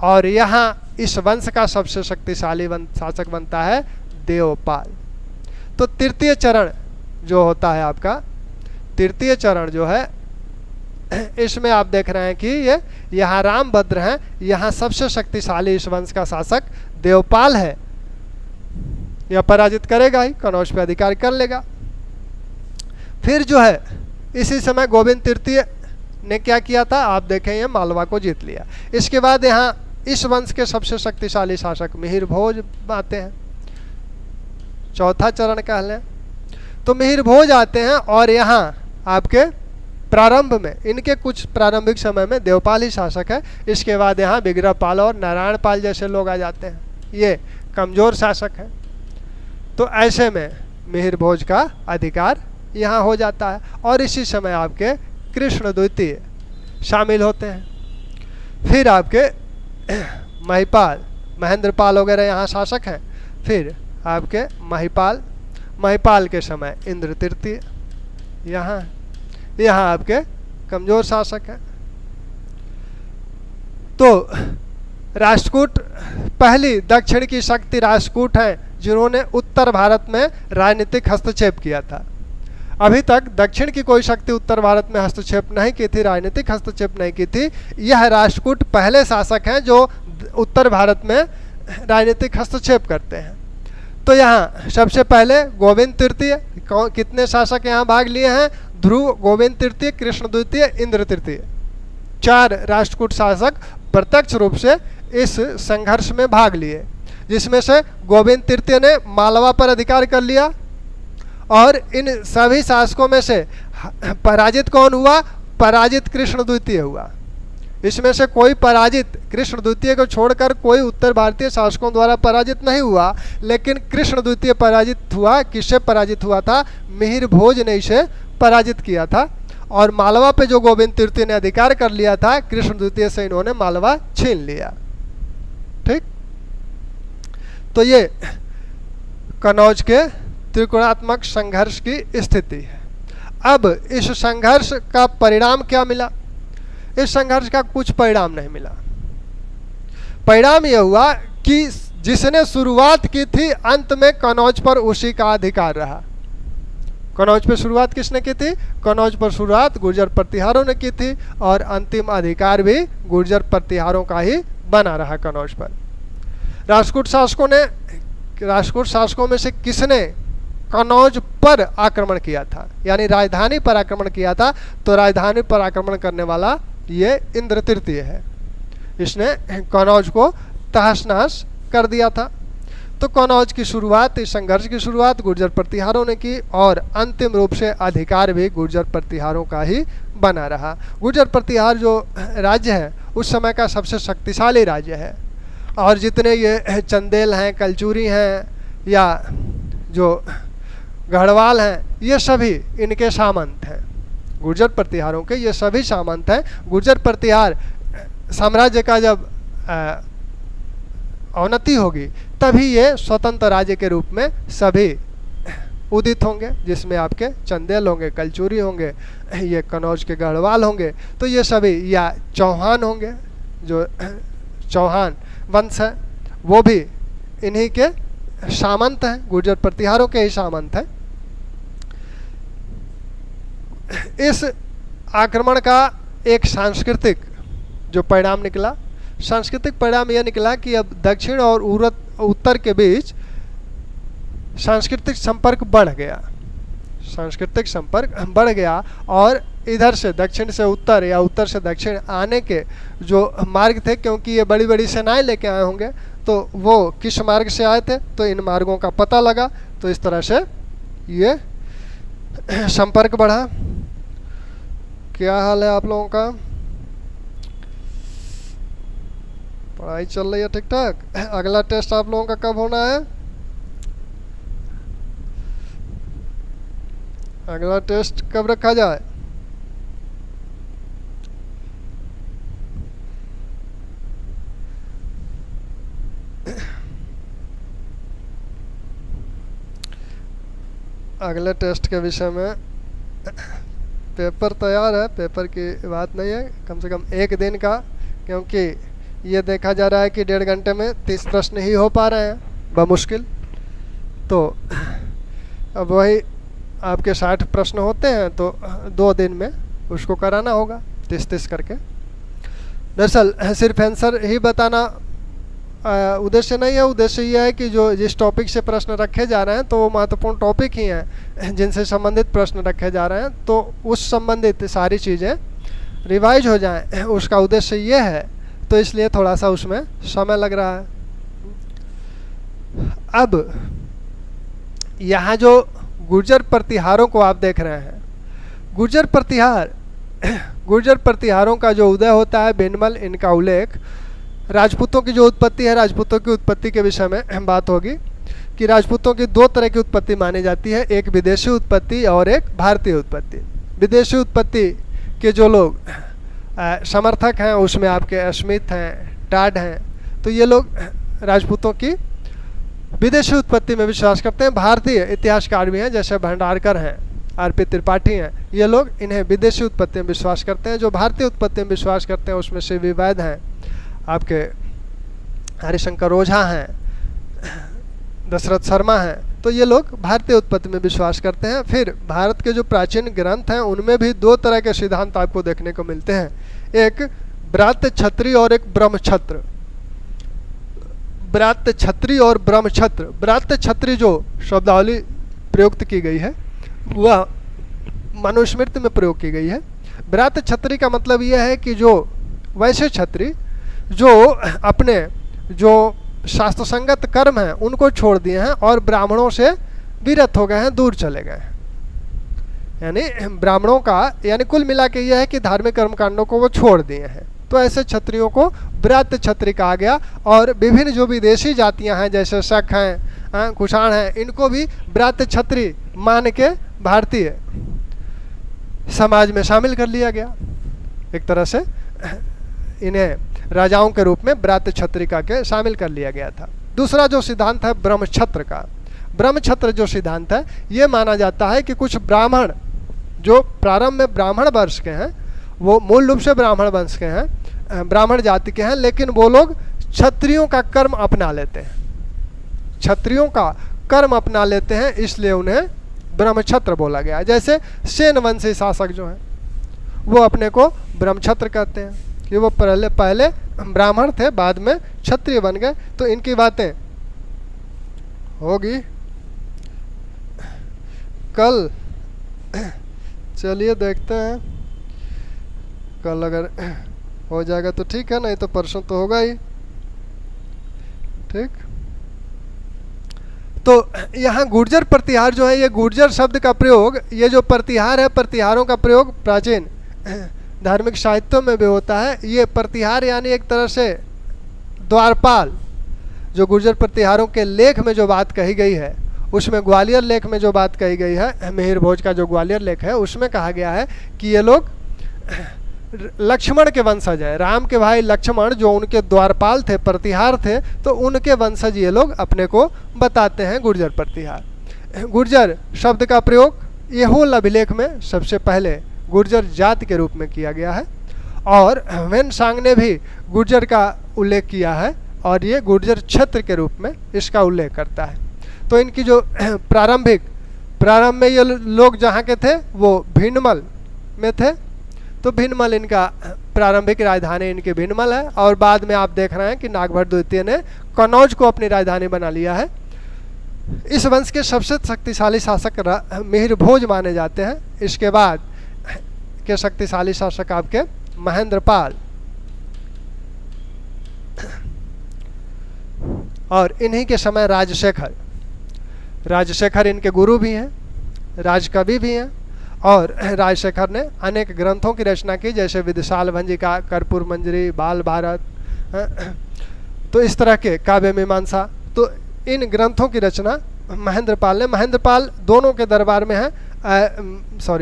और यहाँ इस वंश का सबसे शक्तिशाली शासक बनता है देवपाल। तो तृतीय चरण जो होता है आपका, तृतीय चरण जो है, इसमें आप देख रहे हैं कि ये यहाँ रामभद्र हैं, यहाँ सबसे शक्तिशाली इस वंश का शासक देवपाल है। यह पराजित करेगा ही, कनौज पे अधिकार कर लेगा। फिर जो है इसी समय गोविंद तृतीय ने क्या किया था? आप देखें, ये मालवा को जीत लिया। इसके बाद यहाँ इस वंश के सबसे शक्तिशाली शासक मिहिर भोज आते हैं, चौथा चरण कह लें। तो मिहिर भोज आते हैं और यहाँ आपके प्रारंभ में, इनके कुछ प्रारंभिक समय में देवपाल ही शासक है। इसके बाद यहाँ विग्रहपाल और नारायण पाल जैसे लोग आ जाते हैं, ये कमजोर शासक हैं। तो ऐसे में मिहिर भोज का अधिकार यहाँ हो जाता है। और इसी समय आपके कृष्ण द्वितीय शामिल होते हैं। फिर आपके महिपाल, महेंद्रपाल वगैरह यहाँ शासक हैं। फिर आपके महिपाल, महिपाल के समय इंद्र तृतीय यहाँ आपके कमजोर शासक हैं। तो राष्ट्रकूट पहली दक्षिण की शक्ति राष्ट्रकूट हैं जिन्होंने उत्तर भारत में राजनीतिक हस्तक्षेप किया था। अभी तक दक्षिण की कोई शक्ति उत्तर भारत में हस्तक्षेप नहीं की थी, राजनीतिक हस्तक्षेप नहीं की थी। यह राष्ट्रकूट पहले शासक हैं जो उत्तर भारत में राजनीतिक हस्तक्षेप करते हैं। तो यहाँ सबसे पहले गोविंद तृतीय, कितने शासक यहाँ भाग लिए हैं? ध्रुव, गोविंद तृतीय, कृष्ण द्वितीय, इंद्र तृतीय, 4 राष्ट्रकूट शासक प्रत्यक्ष रूप से इस संघर्ष में भाग लिए, जिसमें से गोविंद तृतीय ने मालवा पर अधिकार कर लिया। और इन सभी शासकों में से पराजित कौन हुआ? पराजित कृष्ण द्वितीय हुआ। इसमें से कोई पराजित, कृष्ण द्वितीय को छोड़कर कोई उत्तर भारतीय शासकों द्वारा पराजित नहीं हुआ, लेकिन कृष्ण द्वितीय पराजित हुआ। किससे पराजित हुआ था? मिहिर भोज ने इसे पराजित किया था। और मालवा पे जो गोविंद तृतीय ने अधिकार कर लिया था, कृष्ण द्वितीय से इन्होंने मालवा छीन लिया। ठीक, तो ये कनौज के त्रिकोणात्मक संघर्ष की स्थिति है। अब इस संघर्ष का परिणाम क्या मिला? इस संघर्ष का कुछ परिणाम नहीं मिला। परिणाम यह हुआ कि जिसने शुरुआत की थी अंत में कनौज पर उसी का अधिकार रहा। कनौज पर शुरुआत किसने की थी? कनौज पर शुरुआत गुर्जर प्रतिहारों ने की थी और अंतिम अधिकार भी गुर्जर प्रतिहारों का ही बना रहा कनौज पर। राष्ट्रकूट शासकों में से किसने कनौज पर आक्रमण किया था, यानी राजधानी पर आक्रमण किया था? तो राजधानी पर आक्रमण करने वाला ये इंद्र तृतीय है। इसने कनौज को तहस नहस कर दिया था। तो कनौज की शुरुआत, इस संघर्ष की शुरुआत गुर्जर प्रतिहारों ने की और अंतिम रूप से अधिकार भी गुर्जर प्रतिहारों का ही बना रहा। गुर्जर प्रतिहार जो राज्य है उस समय का सबसे शक्तिशाली राज्य है और जितने ये चंदेल हैं, कलचुरी हैं या जो गढ़वाल हैं, ये सभी इनके सामंत हैं। गुर्जर प्रतिहारों के ये सभी सामंत हैं। गुर्जर प्रतिहार साम्राज्य का जब अवनति होगी तभी ये स्वतंत्र राज्य के रूप में सभी उदित होंगे, जिसमें आपके चंदेल होंगे, कलचुरी होंगे, ये कनौज के गढ़वाल होंगे। तो ये सभी, या चौहान होंगे, जो चौहान वंश है वो भी इन्हीं के सामंत हैं, गुर्जर प्रतिहारों के ही सामंत हैं। इस आक्रमण का एक सांस्कृतिक जो परिणाम निकला, सांस्कृतिक परिणाम यह निकला कि अब दक्षिण और उत्तर के बीच सांस्कृतिक संपर्क बढ़ गया। सांस्कृतिक संपर्क बढ़ गया और इधर से दक्षिण से उत्तर या उत्तर से दक्षिण आने के जो मार्ग थे, क्योंकि ये बड़ी बड़ी सेनाएं लेके आए होंगे, तो वो किस मार्ग से आए थे, तो इन मार्गों का पता लगा। तो इस तरह से ये संपर्क बढ़ा। क्या हाल है आप लोगों का? पढ़ाई चल रही है ठीक ठाक? अगला टेस्ट आप लोगों का कब होना है? अगला टेस्ट कब रखा जाए? अगले टेस्ट के विषय में पेपर तैयार है, पेपर की बात नहीं है, कम से कम एक दिन का, क्योंकि ये देखा जा रहा है कि 1.5 घंटे में 30 प्रश्न ही हो पा रहे हैं बमुश्किल। तो अब वही आपके 60 प्रश्न होते हैं तो 2 दिन में उसको कराना होगा 30-30 करके। दरअसल सिर्फ आंसर ही बताना उद्देश्य नहीं है। उद्देश्य यह है कि जो जिस टॉपिक से प्रश्न रखे जा रहे हैं तो वो महत्वपूर्ण टॉपिक ही हैं जिनसे संबंधित प्रश्न रखे जा रहे हैं, तो उस संबंधित सारी चीज़ें रिवाइज हो जाएं, उसका उद्देश्य ये है। तो इसलिए थोड़ा सा उसमें समय लग रहा है। अब यहाँ जो गुर्जर प्रतिहारों को आप देख रहे हैं, गुर्जर प्रतिहारों का जो उदय होता है, बेनमल इनका उल्लेख, राजपूतों की जो उत्पत्ति है, राजपूतों की उत्पत्ति के विषय में बात होगी कि राजपूतों की 2 तरह की उत्पत्ति मानी जाती है, एक विदेशी उत्पत्ति और एक भारतीय उत्पत्ति। विदेशी उत्पत्ति के जो लोग समर्थक हैं उसमें आपके स्मिथ हैं, टाड हैं, तो ये लोग राजपूतों की विदेशी उत्पत्ति में विश्वास करते हैं। भारतीय इतिहासकार भी हैं, जैसे भंडारकर हैं, आर.पी. त्रिपाठी हैं, ये लोग इन्हें विदेशी उत्पत्ति में विश्वास करते हैं। जो भारतीय उत्पत्ति में विश्वास करते हैं उसमें से विवैध हैं, आपके हरिशंकर ओझा हैं, दशरथ शर्मा हैं, तो ये लोग भारतीय उत्पत्ति में विश्वास करते हैं। फिर भारत के जो प्राचीन ग्रंथ हैं उनमें भी 2 तरह के सिद्धांत आपको देखने को मिलते हैं, एक ब्रात्य छत्री और एक ब्रह्मछत्र। ब्रात्य छत्री और ब्रह्मछत्र। ब्रात्य छत्री जो शब्दावली प्रयुक्त की गई है वह मनुस्मृति में प्रयोग की गई है। ब्रात्य छत्री का मतलब यह है कि जो वैसे छत्री जो अपने जो शास्त्र संगत कर्म हैं उनको छोड़ दिए हैं और ब्राह्मणों से विरत हो गए हैं, दूर चले गए हैं, यानी ब्राह्मणों का, यानी कुल मिला के यह है कि धार्मिक कर्मकांडों को वो छोड़ दिए हैं। तो ऐसे क्षत्रियों को ब्रात्य छत्री कहा गया। और विभिन्न जो विदेशी जातियां हैं जैसे शक हैं, कुषाण हैं, इनको भी ब्रात्य छत्री मान के भारतीय समाज में शामिल कर लिया गया। एक तरह से इन्हें राजाओं के रूप में ब्रात्य छत्रिका के शामिल कर लिया गया था। दूसरा जो सिद्धांत है ब्रह्मछत्र का, ब्रह्मछत्र जो सिद्धांत है ये माना जाता है कि कुछ ब्राह्मण जो प्रारंभ में ब्राह्मण वंश के हैं, वो मूल रूप से ब्राह्मण वंश के हैं, ब्राह्मण जाति के हैं, लेकिन वो लोग क्षत्रियों का कर्म अपना लेते हैं। क्षत्रियों का कर्म अपना लेते हैं, इसलिए उन्हें ब्रह्मक्षत्र बोला गया। जैसे सेन वंशी शासक जो हैं वो अपने को ब्रह्मक्षत्र कहते हैं कि वो पहले ब्राह्मण थे, बाद में क्षत्रिय बन गए। तो इनकी बातें होगी कल। चलिए देखते हैं, कल अगर हो जाएगा तो ठीक है, नहीं तो परसों तो होगा ही। ठीक, तो यहाँ गुर्जर प्रतिहार जो है, ये गुर्जर शब्द का प्रयोग, ये जो प्रतिहार है, प्रतिहारों का प्रयोग प्राचीन धार्मिक साहित्यों में भी होता है। ये प्रतिहार यानी एक तरह से द्वारपाल, जो गुर्जर प्रतिहारों के लेख में जो बात कही गई है, उसमें ग्वालियर लेख में जो बात कही गई है, मिहिर भोज का जो ग्वालियर लेख है, उसमें कहा गया है कि ये लोग लक्ष्मण के वंशज है। राम के भाई लक्ष्मण जो उनके द्वारपाल थे, प्रतिहार थे, तो उनके वंशज ये लोग अपने को बताते हैं गुर्जर प्रतिहार। गुर्जर शब्द का प्रयोग ये होल अभिलेख में सबसे पहले गुर्जर जाति के रूप में किया गया है, और ह्वेन-सांग ने भी गुर्जर का उल्लेख किया है, और ये गुर्जर क्षेत्र के रूप में इसका उल्लेख करता है। तो इनकी जो प्रारंभ में ये लोग जहाँ के थे वो भिंडमल में थे, तो भिंडमल इनका प्रारंभिक राजधानी इनकी भिंडमल है, और बाद में आप देख रहे हैं कि नागभट्ट द्वितीय ने कन्नौज को अपनी राजधानी बना लिया है। इस वंश के सबसे शक्तिशाली शासक मिहिर भोज माने जाते हैं। इसके बाद के शक्तिशाली शासक आपके महेंद्रपाल, और इन्हीं के समय राजशेखर इनके गुरु भी हैं, राजकवि भी हैं, और राजशेखर ने अनेक ग्रंथों की रचना की, जैसे विदिशाल भंजिका, कर्पूर मंजरी, बाल भारत, तो इस तरह के काव्य मीमांसा। तो इन ग्रंथों की रचना महेंद्रपाल ने, महेंद्रपाल दोनों के दरबार में है,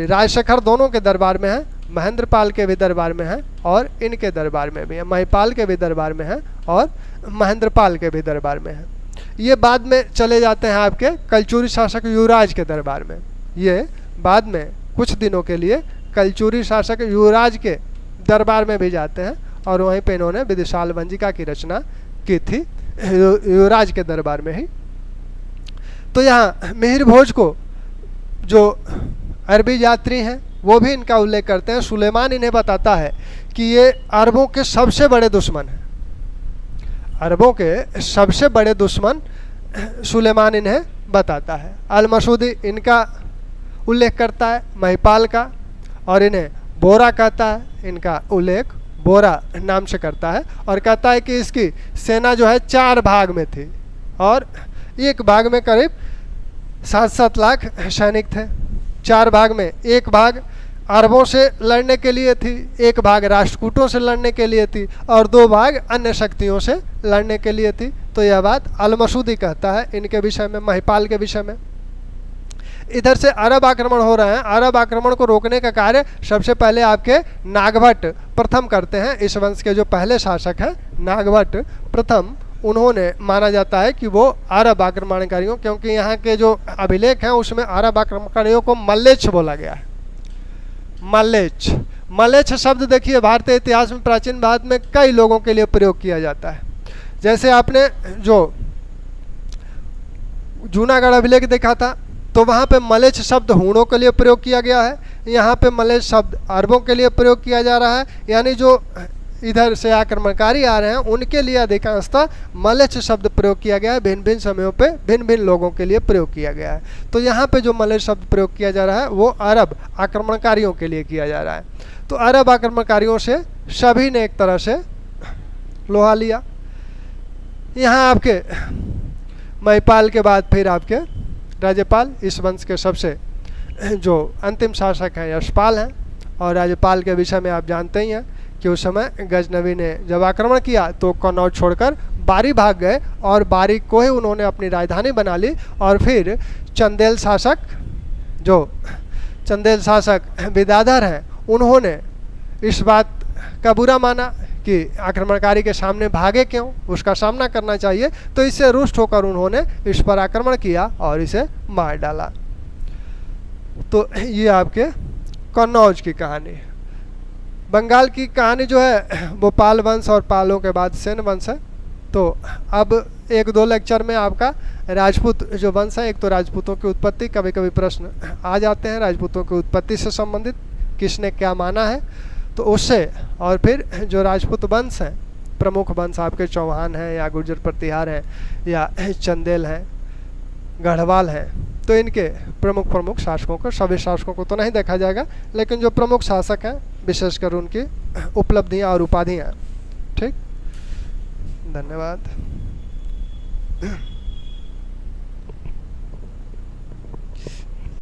राजशेखर दोनों के दरबार में है, महेंद्रपाल के भी दरबार में है, और इनके दरबार में भी है, महिपाल के भी दरबार में है, और महेंद्रपाल के भी दरबार में है। ये बाद में चले जाते हैं आपके कलचुरी शासक युवराज के दरबार में। ये बाद में कुछ दिनों के लिए कलचुरी शासक युवराज के दरबार में भी जाते हैं, और वहीं पे इन्होंने विदिशाल भंजिका की रचना की थी युवराज के दरबार में ही। तो यहाँ मिहिर भोज को जो अरबी यात्री हैं वो भी इनका उल्लेख करते हैं। सुलेमान इन्हें बताता है कि ये अरबों के सबसे बड़े दुश्मन हैं, अरबों के सबसे बड़े दुश्मन सुलेमान इन्हें बताता है। अल मसूदी इनका उल्लेख करता है, महिपाल का, और इन्हें बोरा कहता है, इनका उल्लेख बोरा नाम से करता है, और कहता है कि इसकी सेना जो है 4 भाग में थी, और एक भाग में करीब 7-7 लाख सैनिक थे। 4 भाग में एक भाग अरबों से लड़ने के लिए थी, एक भाग राष्ट्रकूटों से लड़ने के लिए थी, और 2 भाग अन्य शक्तियों से लड़ने के लिए थी। तो यह बात अल मसूदी कहता है इनके विषय में, महिपाल के विषय में। इधर से अरब आक्रमण हो रहे हैं, अरब आक्रमण को रोकने का कार्य सबसे पहले आपके नागभट्ट प्रथम करते हैं। इस वंश के जो पहले शासक हैं नागभट्ट प्रथम, उन्होंने माना जाता है कि वो अरब आक्रमणकारियों, क्योंकि यहाँ के जो अभिलेख हैं उसमें अरब आक्रमणकारियों को मल्लेच्छ बोला गया है। मल्लेच्छ शब्द देखिए भारतीय इतिहास में प्राचीन भारत में कई लोगों के लिए प्रयोग किया जाता है। जैसे आपने जो जूनागढ़ अभिलेख देखा था तो वहाँ पे मलेच्छ शब्द हूणों के लिए प्रयोग किया गया है, यहाँ पे मलेच्छ शब्द अरबों के लिए प्रयोग किया जा रहा है। यानी जो इधर से आक्रमणकारी आ रहे हैं उनके लिए अधिकांशतः मलेच्छ शब्द प्रयोग किया गया है, भिन्न भिन्न समयों पे भिन्न भिन्न लोगों के लिए प्रयोग किया गया है। तो यहाँ पे जो मलेच्छ शब्द प्रयोग किया जा रहा है वो अरब आक्रमणकारियों के लिए किया जा रहा है। तो अरब आक्रमणकारियों से सभी ने एक तरह से लोहा लिया। यहाँ आपके महिपाल के बाद फिर आपके राज्यपाल, इस वंश के सबसे जो अंतिम शासक हैं यशपाल हैं, और राज्यपाल के विषय में आप जानते ही हैं कि उस समय गजनवी ने जब आक्रमण किया तो कन्नौज छोड़कर बारी भाग गए, और बारी को ही उन्होंने अपनी राजधानी बना ली। और फिर चंदेल शासक विद्याधर हैं, उन्होंने इस बात का बुरा माना कि आक्रमणकारी के सामने भागे क्यों, उसका सामना करना चाहिए। तो इससे रुष्ट होकर उन्होंने इस पर आक्रमण किया और इसे मार डाला। तो ये आपके कन्नौज की कहानी है। बंगाल की कहानी जो है वो पाल वंश और पालों के बाद सेन वंश है। तो अब एक दो लेक्चर में आपका राजपूत जो वंश है, एक तो राजपूतों की उत्पत्ति, कभी कभी प्रश्न आ जाते हैं राजपूतों की उत्पत्ति से संबंधित, किसने क्या माना है तो उससे, और फिर जो राजपूत वंश हैं, प्रमुख वंश आपके चौहान हैं या गुर्जर प्रतिहार हैं या चंदेल हैं, गढ़वाल हैं, तो इनके प्रमुख प्रमुख शासकों को, सभी शासकों को तो नहीं देखा जाएगा, लेकिन जो प्रमुख शासक हैं विशेषकर उनकी उपलब्धियां और उपाधियां। ठीक, धन्यवाद।